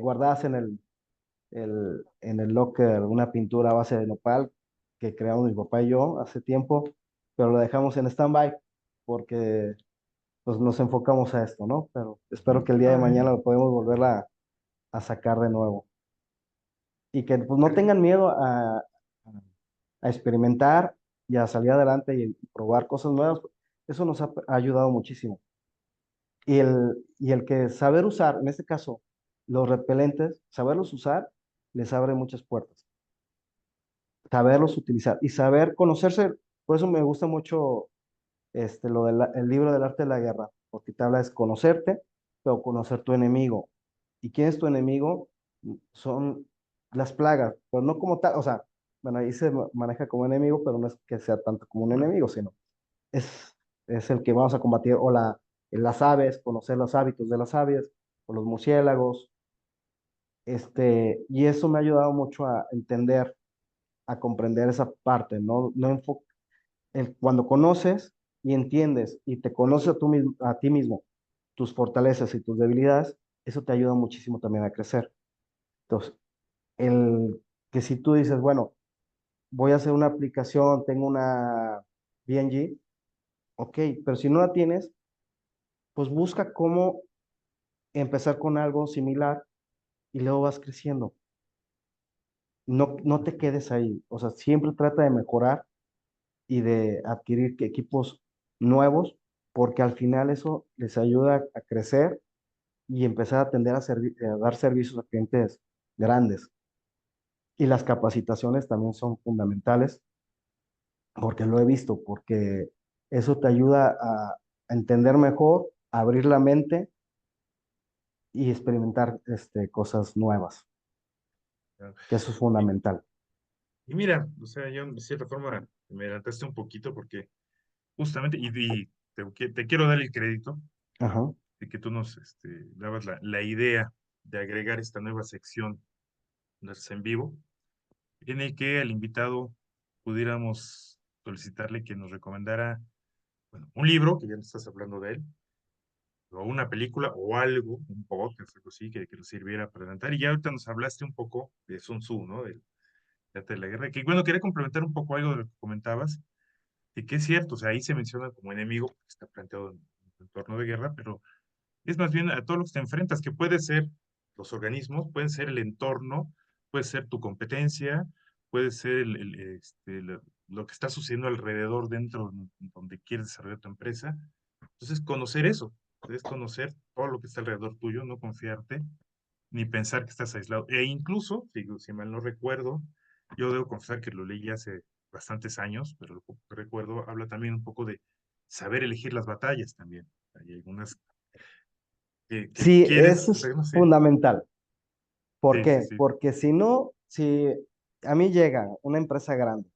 guardadas en en el locker, una pintura a base de nopal que creamos mi papá y yo hace tiempo, pero lo dejamos en stand-by porque pues nos enfocamos a esto, ¿no? Pero espero que el día de Ah, mañana lo podemos volver a sacar de nuevo. Y que pues no pero- tengan miedo a experimentar y a salir adelante y probar cosas nuevas. Eso nos ha ayudado muchísimo. Y el que saber usar, en este caso, los repelentes, saberlos usar, les abre muchas puertas. Saberlos utilizar y saber conocerse. Por eso me gusta mucho el libro del arte de la guerra, porque te habla de conocerte, pero conocer tu enemigo. ¿Y quién es tu enemigo? Son las plagas, pero no como tal, o sea, bueno, ahí se maneja como enemigo, pero no es que sea tanto como un enemigo, sino es, es el que vamos a combatir, o las aves, conocer los hábitos de las aves, o los murciélagos, y eso me ha ayudado mucho a entender, a comprender esa parte, cuando conoces y entiendes y te conoces a ti mismo, tus fortalezas y tus debilidades, eso te ayuda muchísimo también a crecer. Entonces, el que si tú dices, bueno, voy a hacer una aplicación, tengo una BNG, ok, pero si no la tienes, pues busca cómo empezar con algo similar y luego vas creciendo. No te quedes ahí, o sea, siempre trata de mejorar y de adquirir equipos nuevos, porque al final eso les ayuda a crecer y empezar a atender a dar servicios a clientes grandes. Y las capacitaciones también son fundamentales, porque lo he visto, porque eso te ayuda a entender mejor, a abrir la mente y experimentar cosas nuevas, que eso es Y, fundamental. y mira, o sea, yo de cierta forma me adelantaste un poquito porque justamente, y te quiero dar el crédito Ajá. de que tú nos dabas la idea de agregar esta nueva sección en vivo, en el que al invitado pudiéramos solicitarle que nos recomendara, bueno, un libro, que ya no estás hablando de él, o una película o algo, un podcast, algo así, que nos sirviera para adelantar. Y ya ahorita nos hablaste un poco de Sun Tzu, ¿no? Del arte de la guerra. Que bueno, quería complementar un poco algo de lo que comentabas, y que es cierto, o sea, ahí se menciona como enemigo, porque está planteado en un entorno de guerra, pero es más bien a todo lo que te enfrentas, que puede ser los organismos, pueden ser el entorno, puede ser tu competencia, puede ser lo que está sucediendo alrededor dentro donde quieres desarrollar tu empresa. Entonces, conocer eso, es conocer todo lo que está alrededor tuyo, no confiarte, ni pensar que estás aislado. E incluso, si mal no recuerdo, yo debo confesar que lo leí hace bastantes años, pero lo poco que recuerdo habla también un poco de saber elegir las batallas también. Hay algunas que Sí, quieres, eso o sea, es no sé. fundamental. ¿Por Sí, sí, qué? sí. Porque si no, si a mí llega una empresa grande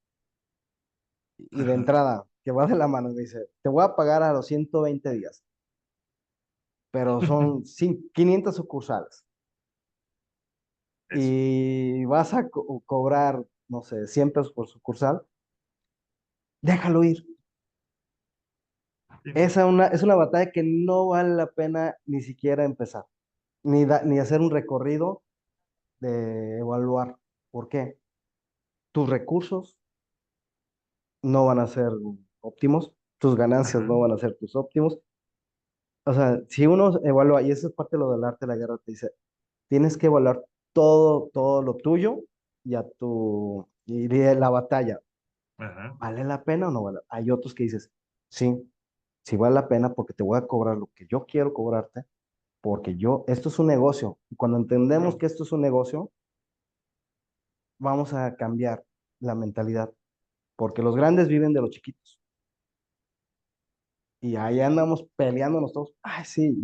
y de Ajá. entrada, que va de la mano y me dice, te voy a pagar a los 120 días, pero son 500 sucursales Eso. y vas a cobrar, no sé, 100 pesos por sucursal, déjalo ir. Sí, no. Es una batalla que no vale la pena ni siquiera empezar, ni hacer un recorrido de evaluar. ¿Por qué? Tus recursos no van a ser óptimos, tus ganancias Ajá. no van a ser tus óptimos. O sea, si uno evalúa, y eso es parte de lo del arte de la guerra, te dice, tienes que evaluar todo lo tuyo y de la batalla. Ajá. ¿Vale la pena o no vale? Hay otros que dices, sí, sí vale la pena porque te voy a cobrar lo que yo quiero cobrarte, porque esto es un negocio. Y cuando entendemos Claro. que esto es un negocio, vamos a cambiar la mentalidad, porque los grandes viven de los chiquitos. Y ahí andamos peleándonos todos. Ay, sí,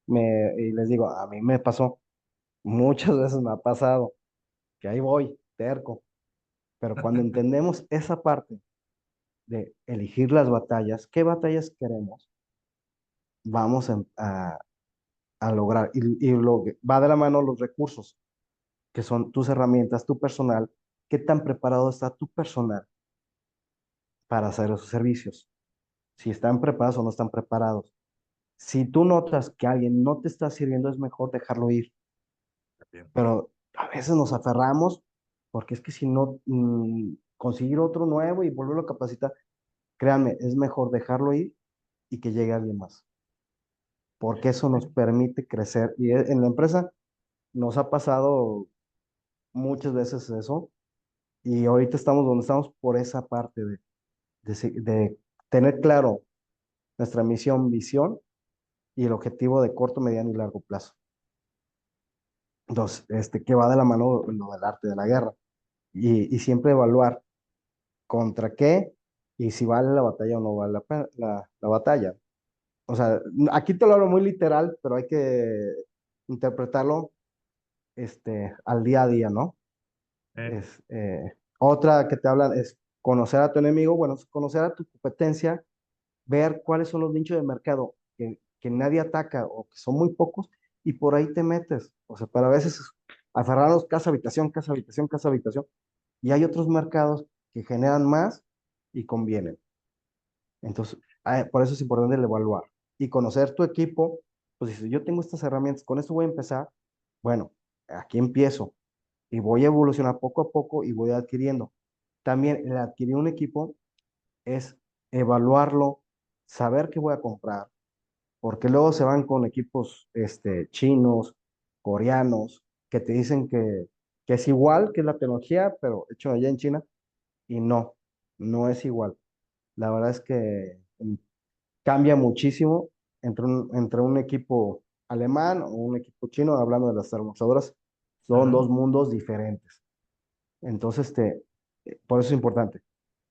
y les digo, a mí me pasó, muchas veces me ha pasado, que ahí voy, terco. Pero cuando entendemos esa parte de elegir las batallas, ¿qué batallas queremos? Vamos a lograr. Y va de la mano los recursos, que son tus herramientas, tu personal. ¿Qué tan preparado está tu personal para hacer esos servicios? Si están preparados o no están preparados. Si tú notas que alguien no te está sirviendo, es mejor dejarlo ir. También. Pero a veces nos aferramos porque es que si no, conseguir otro nuevo y volverlo a capacitar, créanme, es mejor dejarlo ir y que llegue alguien más, porque eso nos permite crecer. Y en la empresa nos ha pasado muchas veces eso, y ahorita estamos donde estamos por esa parte de tener claro nuestra misión, visión y el objetivo de corto, mediano y largo plazo. Entonces, que va de la mano lo del arte de la guerra y siempre evaluar contra qué y si vale la batalla o no vale la batalla. O sea, aquí te lo hablo muy literal, pero hay que interpretarlo al día a día, ¿no? Eh, Otra que te hablan es conocer a tu enemigo, bueno, es conocer a tu competencia, ver cuáles son los nichos de mercado que nadie ataca o que son muy pocos, y por ahí te metes. O sea, para a veces aferrarnos casa, habitación, casa, habitación, casa, habitación, y hay otros mercados que generan más y convienen. Entonces, por eso es importante el evaluar y conocer tu equipo. Pues si yo tengo estas herramientas, con esto voy a empezar, bueno, aquí empiezo y voy a evolucionar poco a poco y voy adquiriendo. También el adquirir un equipo es evaluarlo, saber qué voy a comprar, porque luego se van con equipos chinos, coreanos, que te dicen que es igual que la tecnología, pero hecho allá en China, y no, no es igual. La verdad es que cambia muchísimo entre un equipo alemán o un equipo chino, hablando de las termostadoras, son ajá. dos mundos diferentes. Entonces, por eso es importante.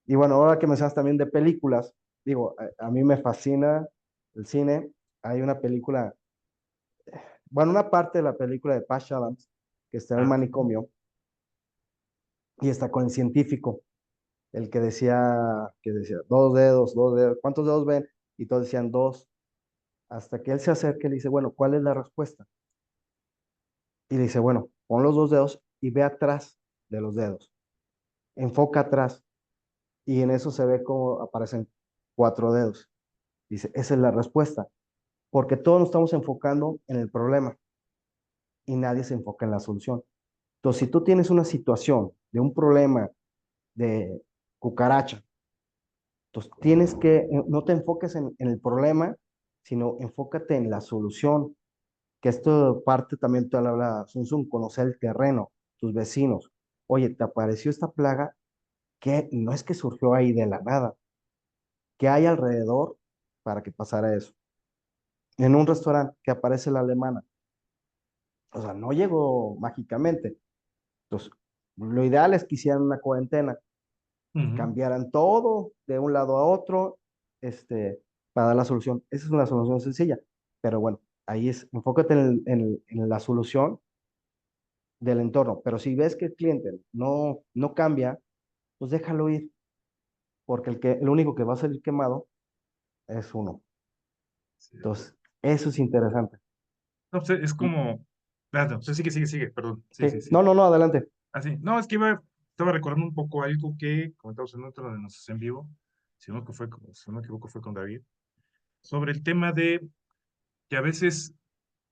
Y bueno, ahora que mencionas también de películas, digo, a mí me fascina el cine. Hay una película, bueno, una parte de la película de Patch Adams, que está en el Ah, manicomio y está con el científico, el que decía, dos dedos, ¿cuántos dedos ven? Y todos decían dos, hasta que él se acerca y le dice, bueno, ¿cuál es la respuesta? Y le dice, bueno, pon los dos dedos y ve atrás de los dedos, enfoca atrás, y en eso se ve cómo aparecen cuatro dedos. Dice, esa es la respuesta, porque todos nos estamos enfocando en el problema y nadie se enfoca en la solución. Entonces, si tú tienes una situación de un problema de cucaracha, entonces tienes no te enfoques en el problema, sino enfócate en la solución, que esto parte también, te lo habla Sun Tzu, conocer el terreno, tus vecinos. Oye, ¿te apareció esta plaga? Que no es que surgió ahí de la nada. ¿Qué hay alrededor para que pasara eso? En un restaurante que aparece la alemana. O sea, no llegó mágicamente. Entonces, lo ideal es que hicieran una cuarentena, ujú. cambiaran todo de un lado a otro, para dar la solución. Esa es una solución sencilla. Pero bueno, ahí enfócate en la solución del entorno. Pero si ves que el cliente no cambia, pues déjalo ir, porque el único que va a salir quemado es uno. Sí, de acuerdo. Entonces, eso es interesante. No, pues es como. Ah, no, pues sigue, perdón. Sí, Sí, sí, sí. no, no, no, adelante. Así. No, es que estaba recordando un poco algo que comentamos en otro de nosotros en vivo, si no me equivoco, fue con David, sobre el tema de que a veces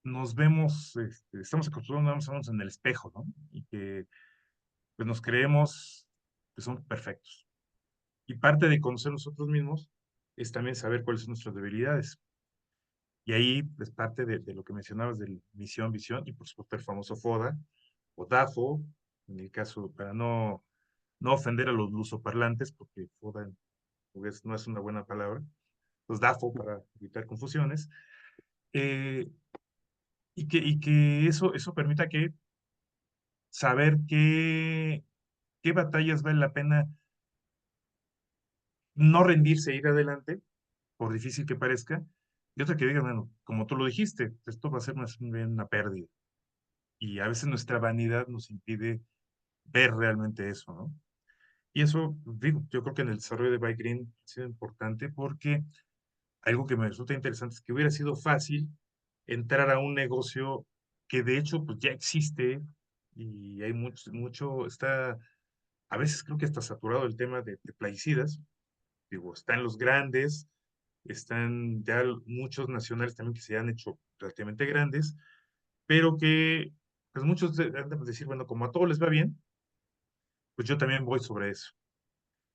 nos vemos, estamos acostumbrados a vernos en el espejo, ¿no? Y que pues nos creemos que somos perfectos. Y parte de conocer nosotros mismos es también saber cuáles son nuestras debilidades. Y ahí es parte de lo que mencionabas de misión, visión y por supuesto el famoso FODA o DAFO, en el caso, para no ofender a los lusoparlantes, porque FODA en portugués no es una buena palabra, pues DAFO para evitar confusiones, eh, y que eso permita que saber qué batallas vale la pena no rendirse e ir adelante, por difícil que parezca, y otra que diga, bueno, como tú lo dijiste, esto va a ser una pérdida. Y a veces nuestra vanidad nos impide ver realmente eso, ¿no? Y eso, digo, yo creo que en el desarrollo de Bike Green ha sido importante porque algo que me resulta interesante es que hubiera sido fácil entrar a un negocio que de hecho pues ya existe y hay a veces creo que está saturado el tema de plaguicidas, digo, están los grandes, están ya muchos nacionales también que se han hecho relativamente grandes, pero que pues muchos han de decir, bueno, como a todos les va bien, pues yo también voy sobre eso.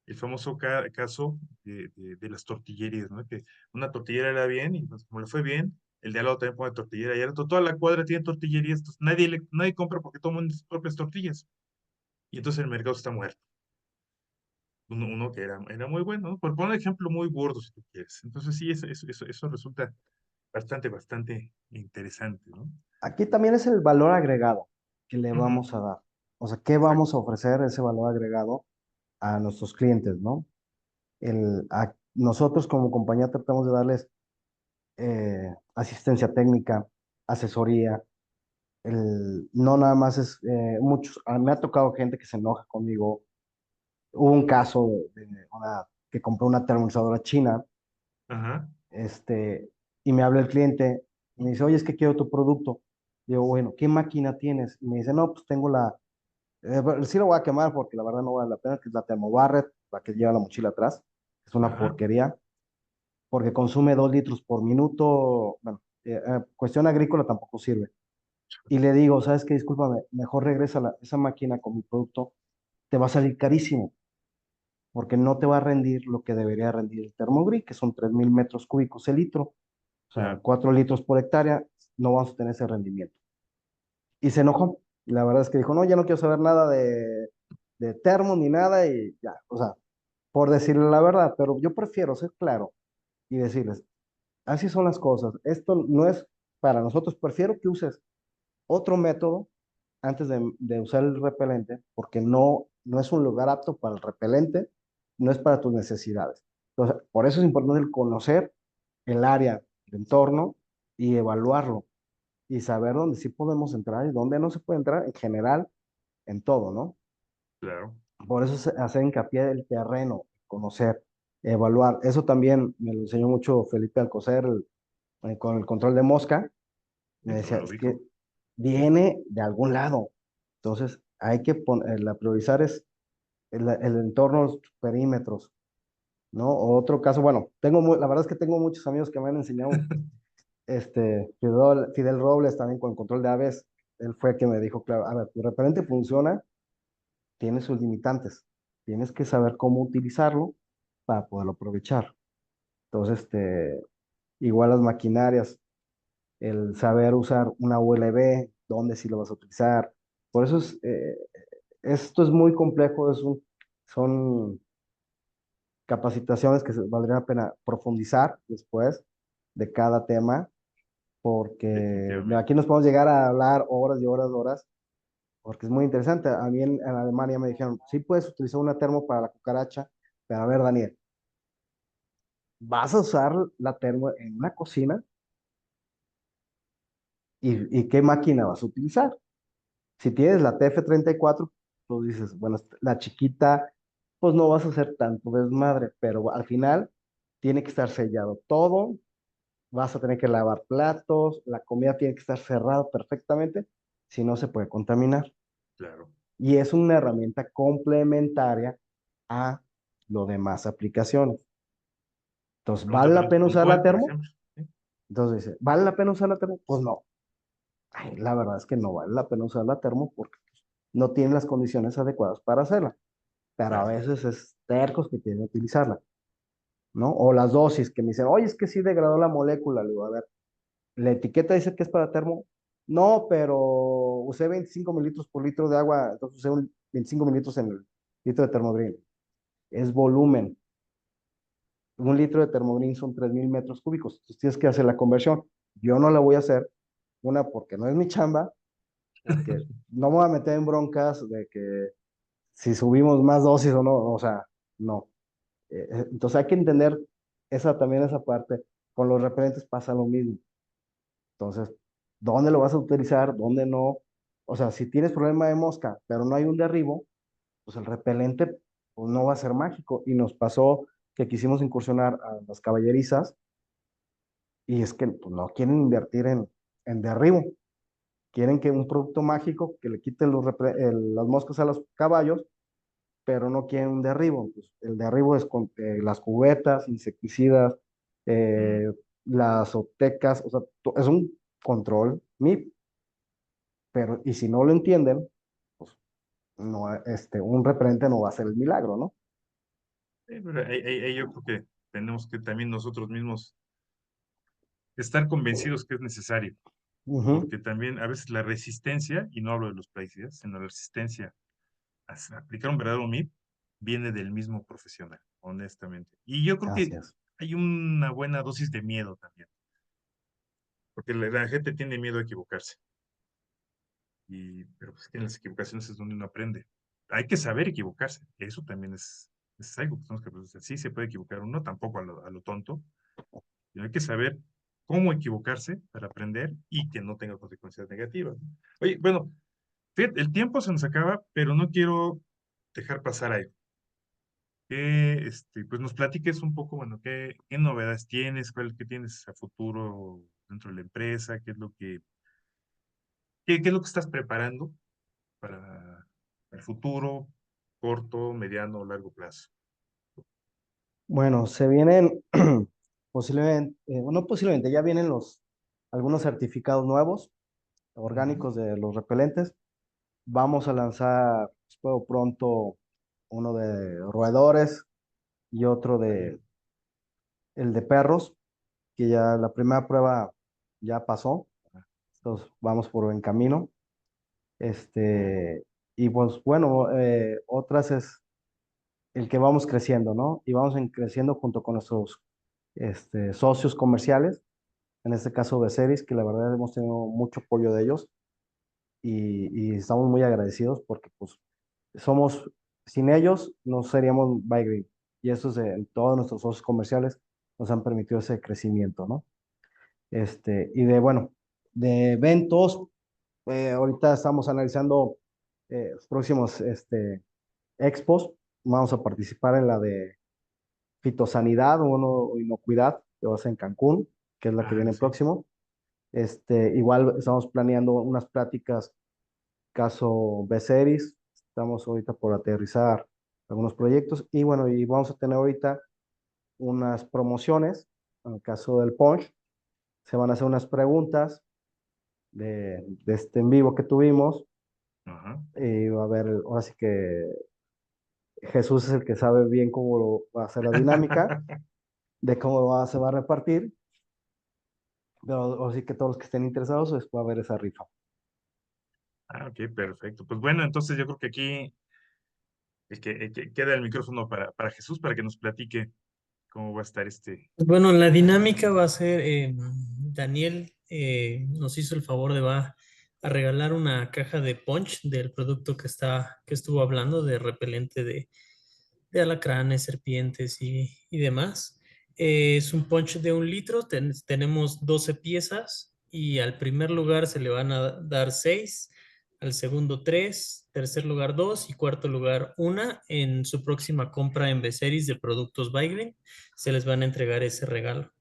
El famoso caso de las tortillerías, ¿no? Que una tortillera era bien y pues como le fue bien, el de al lado también pone tortillera y ahora toda la cuadra tiene tortillerías, entonces nadie compra porque todo el mundo sus propias tortillas. Y entonces el mercado está muerto. Uno que era muy bueno, ¿no? Por poner un ejemplo muy gordo, si tú quieres. Entonces sí, eso resulta bastante interesante, ¿no? Aquí también es el valor agregado que le Ujú, vamos a dar. O sea, ¿qué exacto. vamos a ofrecer ese valor agregado a nuestros clientes, ¿no? Nosotros como compañía tratamos de darles asistencia técnica, asesoría. No nada más es, me ha tocado gente que se enoja conmigo. Hubo un caso de una que compró una termoizadora china, Ajá, este, y me habla el cliente y me dice, oye, es que quiero tu producto. Digo, bueno, ¿qué máquina tienes? Y me dice, no, pues tengo pero sí lo voy a quemar porque la verdad no vale la pena, que es la Thermobarret, la que lleva la mochila atrás. Es una ajá, porquería porque consume 2 litros por minuto. Bueno, cuestión agrícola tampoco sirve. Y le digo, ¿sabes qué? Discúlpame, mejor regresa esa máquina con mi producto, te va a salir carísimo porque no te va a rendir lo que debería rendir el Thermogrid, que son 3,000 metros cúbicos el litro, o sea, claro. 4 litros por hectárea, no vamos a tener ese rendimiento. Y se enojó. Y la verdad es que dijo, no, ya no quiero saber nada de termo ni nada y ya, o sea, por decirle la verdad, pero yo prefiero ser claro y decirles, así son las cosas, esto no es para nosotros, prefiero que uses otro método antes de usar el repelente, porque no es un lugar apto para el repelente, no es para tus necesidades. Entonces, por eso es importante el conocer el área, el entorno y evaluarlo y saber dónde sí podemos entrar y dónde no se puede entrar en general en todo, ¿no? Claro, Por eso hacer hincapié del terreno, conocer, evaluar. Eso también me lo enseñó mucho Felipe Alcocer con el control de mosca. sí, Me decía, también lo es que dijo. viene de algún lado. Entonces, hay que la priorizar es el entorno, los perímetros, ¿no? O otro caso, bueno, la verdad es que tengo muchos amigos que me han enseñado, Fidel Robles también con el control de aves, él fue el que me dijo, claro, a ver, tu repelente funciona, tiene sus limitantes, tienes que saber cómo utilizarlo para poderlo aprovechar. Entonces, igual las maquinarias, el saber usar una ULB, dónde sí lo vas a utilizar. Por eso esto es muy complejo, son capacitaciones que valdría la pena profundizar después de cada tema, porque Definitivamente. aquí nos podemos llegar a hablar horas y horas, horas, porque es muy interesante. A mí en Alemania me dijeron, sí puedes utilizar una termo para la cucaracha, pero a ver, Daniel, ¿vas a usar la termo en una cocina? ¿Y qué máquina vas a utilizar? Si tienes la TF34, tú dices, bueno, la chiquita, pues no vas a hacer tanto desmadre, pero al final tiene que estar sellado todo, vas a tener que lavar platos, la comida tiene que estar cerrada perfectamente, si no se puede contaminar. Claro. Y es una herramienta complementaria a lo demás aplicaciones. Entonces, Pregunta ¿vale la también pena usar la puntual, por termo? ejemplo. ¿Sí? Entonces dice, ¿vale la pena usar la termo? Pues no. Ay, la verdad es que no vale la pena usar la termo porque no tiene las condiciones adecuadas para hacerla. Pero a Claro. veces es tercos que quieren utilizarla, ¿no? O las dosis que me dicen, oye, es que sí degradó la molécula. Le digo, a ver, la etiqueta dice que es para termo. No, pero usé 25 mililitros por litro de agua, entonces usé 25 mililitros en el litro de Thermogreen. Es volumen. 1 litro de Thermogreen son 3,000 metros cúbicos. Entonces tienes que hacer la conversión. Yo no la voy a hacer, una, porque no es mi chamba, porque no me voy a meter en broncas de que si subimos más dosis o no, o sea, no. Entonces hay que entender también esa parte. Con los repelentes pasa lo mismo. Entonces, ¿dónde lo vas a utilizar? ¿Dónde no? O sea, si tienes problema de mosca, pero no hay un derribo, pues el repelente pues, no va a ser mágico. Y nos pasó que quisimos incursionar a las caballerizas y es que pues, no quieren invertir en derribo. Quieren que un producto mágico que le quite las moscas a los caballos, pero no quieren un derribo. Pues, el derribo es con las cubetas, insecticidas, Mm. eh, las zootecas, o sea, es un control MIP, pero y si no lo entienden, pues no, un repelente no va a ser el milagro, ¿no? Pero ahí yo creo que tenemos que también nosotros mismos estar convencidos que es necesario, Ujú. porque también a veces la resistencia, y no hablo de los plaguicidas, sino la resistencia a aplicar un verdadero MIP viene del mismo profesional, honestamente. Y yo creo Así que es. hay una buena dosis de miedo también, porque la gente tiene miedo a equivocarse. Pero pues que en las equivocaciones es donde uno aprende. Hay que saber equivocarse. Eso también es algo que tenemos que aprender. Sí se puede equivocar uno, tampoco a lo tonto, pero hay que saber cómo equivocarse para aprender y que no tenga consecuencias negativas. Oye, bueno, fíjate, el tiempo se nos acaba, pero no quiero dejar pasar algo. Que pues nos platiques un poco, bueno, qué novedades tienes, qué tienes a futuro dentro de la empresa, qué es lo que estás preparando para el futuro, corto, mediano o largo plazo. Bueno, se vienen posiblemente, no posiblemente, ya vienen algunos certificados nuevos, Ujú. orgánicos de los repelentes. Vamos a lanzar, espero pronto, uno de roedores y otro de el de perros, que ya la primera prueba ya pasó. Entonces vamos por buen camino. Y pues bueno, otras es el que vamos creciendo, ¿no? Y vamos creciendo junto con nuestros socios comerciales, en este caso Beceris, que la verdad hemos tenido mucho apoyo de ellos y estamos muy agradecidos porque pues somos, sin ellos no seríamos By Green. Y eso es de todos nuestros socios comerciales nos han permitido ese crecimiento, ¿no? Bueno, de eventos, ahorita estamos analizando próximos expos. Vamos a participar en la de fitosanidad o inocuidad, que va a ser en Cancún, que es la que Ah, viene sí. próximo. Igual estamos planeando unas pláticas caso Beceris. Estamos ahorita por aterrizar algunos proyectos y bueno, y vamos a tener ahorita unas promociones. En el caso del Punch, se van a hacer unas preguntas de este en vivo que tuvimos. Ajá. Y va a haber, ahora sí que Jesús es el que sabe bien cómo va a ser la dinámica, de se va a repartir. Pero ahora sí que todos los que estén interesados, pues va a haber esa rifa. Ah, ok, perfecto. Pues bueno, entonces yo creo que aquí el que queda el micrófono para Jesús para que nos platique cómo va a estar Bueno, la dinámica va a ser, Daniel nos hizo el favor de va a regalar una caja de punch del producto que estuvo hablando, de repelente de alacranes, serpientes y demás. Es un punch de 1 litro, tenemos 12 piezas y al primer lugar se le van a dar 6, al segundo 3, tercer lugar 2 y cuarto lugar 1. En su próxima compra en Beceris de productos Bygreen se les van a entregar ese regalo.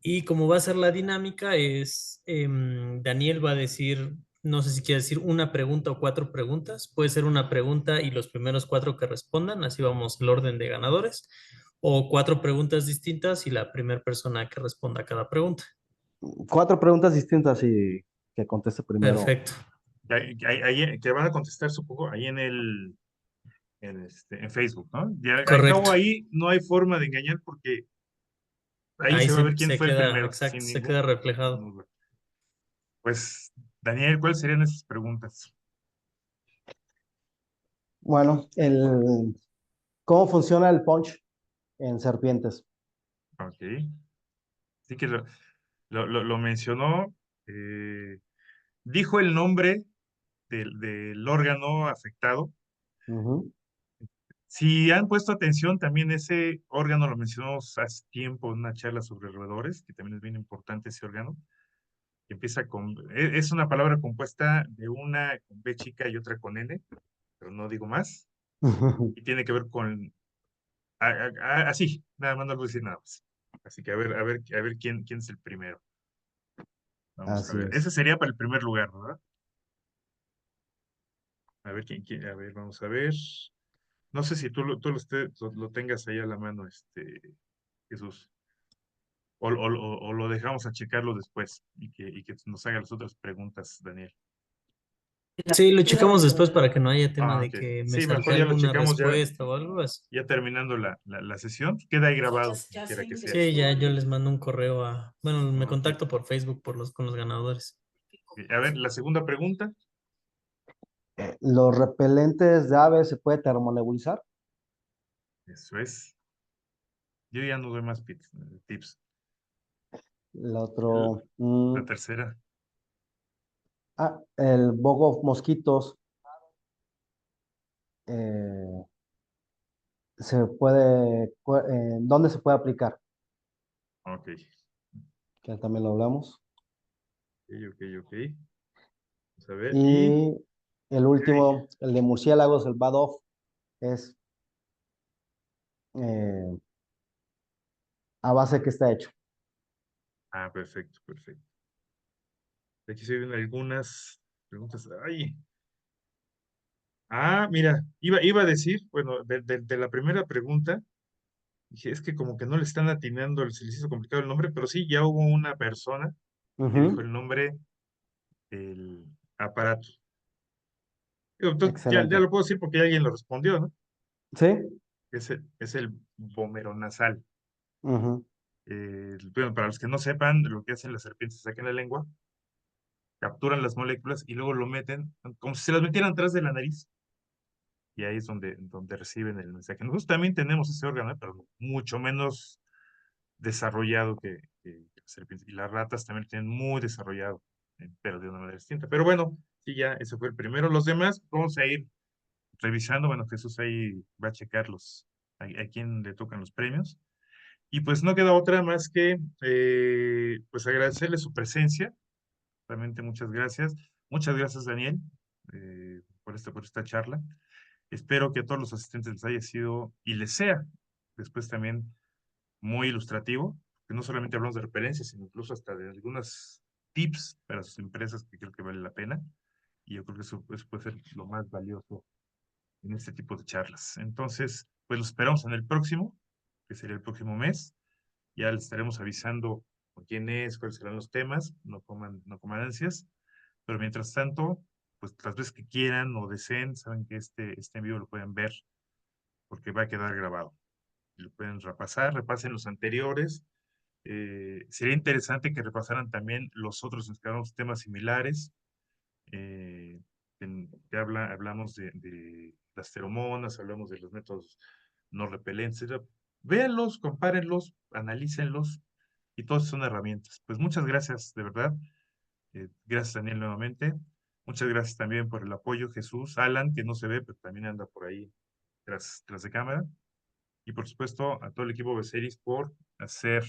Y como va a ser la dinámica, Daniel va a decir, no sé si quiere decir una pregunta o 4 preguntas. Puede ser una pregunta y los primeros 4 que respondan, así vamos el orden de ganadores. O 4 preguntas distintas y la primera persona que responda a cada pregunta. 4 preguntas distintas y que conteste primero. Perfecto, que van a contestar, supongo, ahí en Facebook, ¿no? Ya, al cabo correcto. ahí no hay forma de engañar porque ahí Ahí se va a se, ver quién se fue el queda, primero, exacto, sin se queda reflejado. ningún. Pues, Daniel, ¿cuáles serían esas preguntas? Bueno, ¿cómo funciona el punch en serpientes? Ok. Sí que lo mencionó, eh, dijo el nombre del órgano afectado. Ujú. Si han puesto atención, también ese órgano lo mencionamos hace tiempo en una charla sobre roedores, que también es bien importante ese órgano, que empieza es una palabra compuesta de una con B chica y otra con N, pero no digo más, y tiene que ver con, así, nada más no lo voy a decir nada más. Así que a ver quién es el primero. Vamos a Así ver. es. Ese sería para el primer lugar, ¿verdad? A ver a ver, vamos a ver. No sé si tú lo tengas ahí a la mano, Jesús. o lo dejamos a checarlo después y que nos haga las otras preguntas, Daniel. Sí, lo checamos después para que no haya tema Ah, de ok. que me Sí, mejor salté ya lo alguna checamos respuesta o algo así. ya terminando la sesión. Queda ahí grabado, como quiera que sea. Sí, ya yo les mando un correo bueno, me Ok. contacto por Facebook con los ganadores. A ver, la segunda pregunta. ¿Los repelentes de aves se puede termonebulizar? Eso es. Yo ya no doy más tips. El otro, La tercera. el bug of mosquitos eh, ¿dónde se puede aplicar? Ok. Que también lo hablamos. Ok. Vamos a ver. Y Y el último, el de murciélagos, el bad off, es eh, a base de qué está hecho. perfecto. Aquí se ven algunas preguntas. Ay. Mira, iba a decir, bueno, de la primera pregunta, dije, es que como que no le están atinando, se les hizo complicado el nombre, pero sí, ya hubo una persona que dijo Ujú. el nombre del aparato. Digo, entonces, ya Excelente. lo puedo decir porque ya alguien lo respondió, ¿no? ¿Sí? Es el vomeronasal. Ujú. Bueno, para los que no sepan, lo que hacen las serpientes sacan la lengua, capturan las moléculas y luego lo meten, como si se las metieran atrás de la nariz. Y ahí es donde reciben el mensaje. Nosotros también tenemos ese órgano, pero mucho menos desarrollado que las serpientes. Y las ratas también lo tienen muy desarrollado, pero de una manera distinta. Pero bueno, sí, ya, ese fue el primero. Los demás, vamos a ir revisando. Bueno, Jesús ahí va a checarlos a quién le tocan los premios. Y pues no queda otra más que pues agradecerle su presencia. Realmente muchas gracias. Muchas gracias, Daniel, por esta charla. Espero que a todos los asistentes les haya sido y les sea después también muy ilustrativo, que no solamente hablamos de repelencia, sino incluso hasta de algunos tips para sus empresas que creo que vale la pena. Y yo creo que eso puede ser lo más valioso en este tipo de charlas. Entonces, pues lo esperamos en el próximo, que sería el próximo mes. Ya les estaremos avisando con quién es, cuáles serán los temas, no coman ansias. Pero mientras tanto, pues las veces que quieran o deseen, saben que este en vivo lo pueden ver porque va a quedar grabado. Y lo pueden repasar, repasen los anteriores. Sería interesante que repasaran también los otros, nos quedamos temas similares. Eh, hablamos de las feromonas, hablamos de los métodos no repelentes. Véanlos, compárenlos, analícenlos y todos son herramientas. Pues muchas gracias, de verdad. Gracias, Daniel, nuevamente. Muchas gracias también por el apoyo, Jesús, Alan, que no se ve, pero también anda por ahí tras de cámara. Y por supuesto, a todo el equipo de Beceris por hacer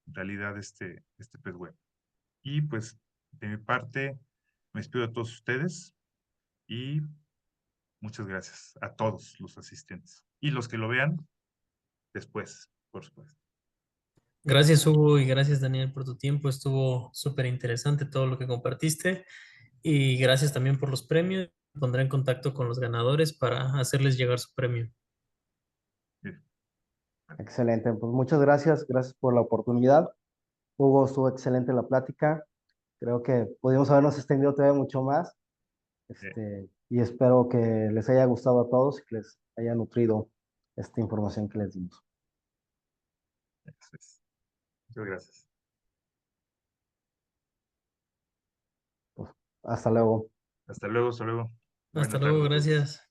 realidad este pez web. Y pues, de mi parte, me despido de todos ustedes y muchas gracias a todos los asistentes y los que lo vean después, por supuesto. Gracias, Hugo, y gracias, Daniel, por tu tiempo. Estuvo súper interesante todo lo que compartiste. Y gracias también por los premios. Me pondré en contacto con los ganadores para hacerles llegar su premio. Bien. Excelente. Pues muchas gracias. Gracias por la oportunidad. Hugo, estuvo excelente la plática. Creo que pudimos habernos extendido todavía mucho más. Y espero que les haya gustado a todos y que les haya nutrido esta información que les dimos. Muchas gracias. Pues, hasta luego. Hasta luego, hasta luego. Hasta Buena luego, tarde a todos. gracias.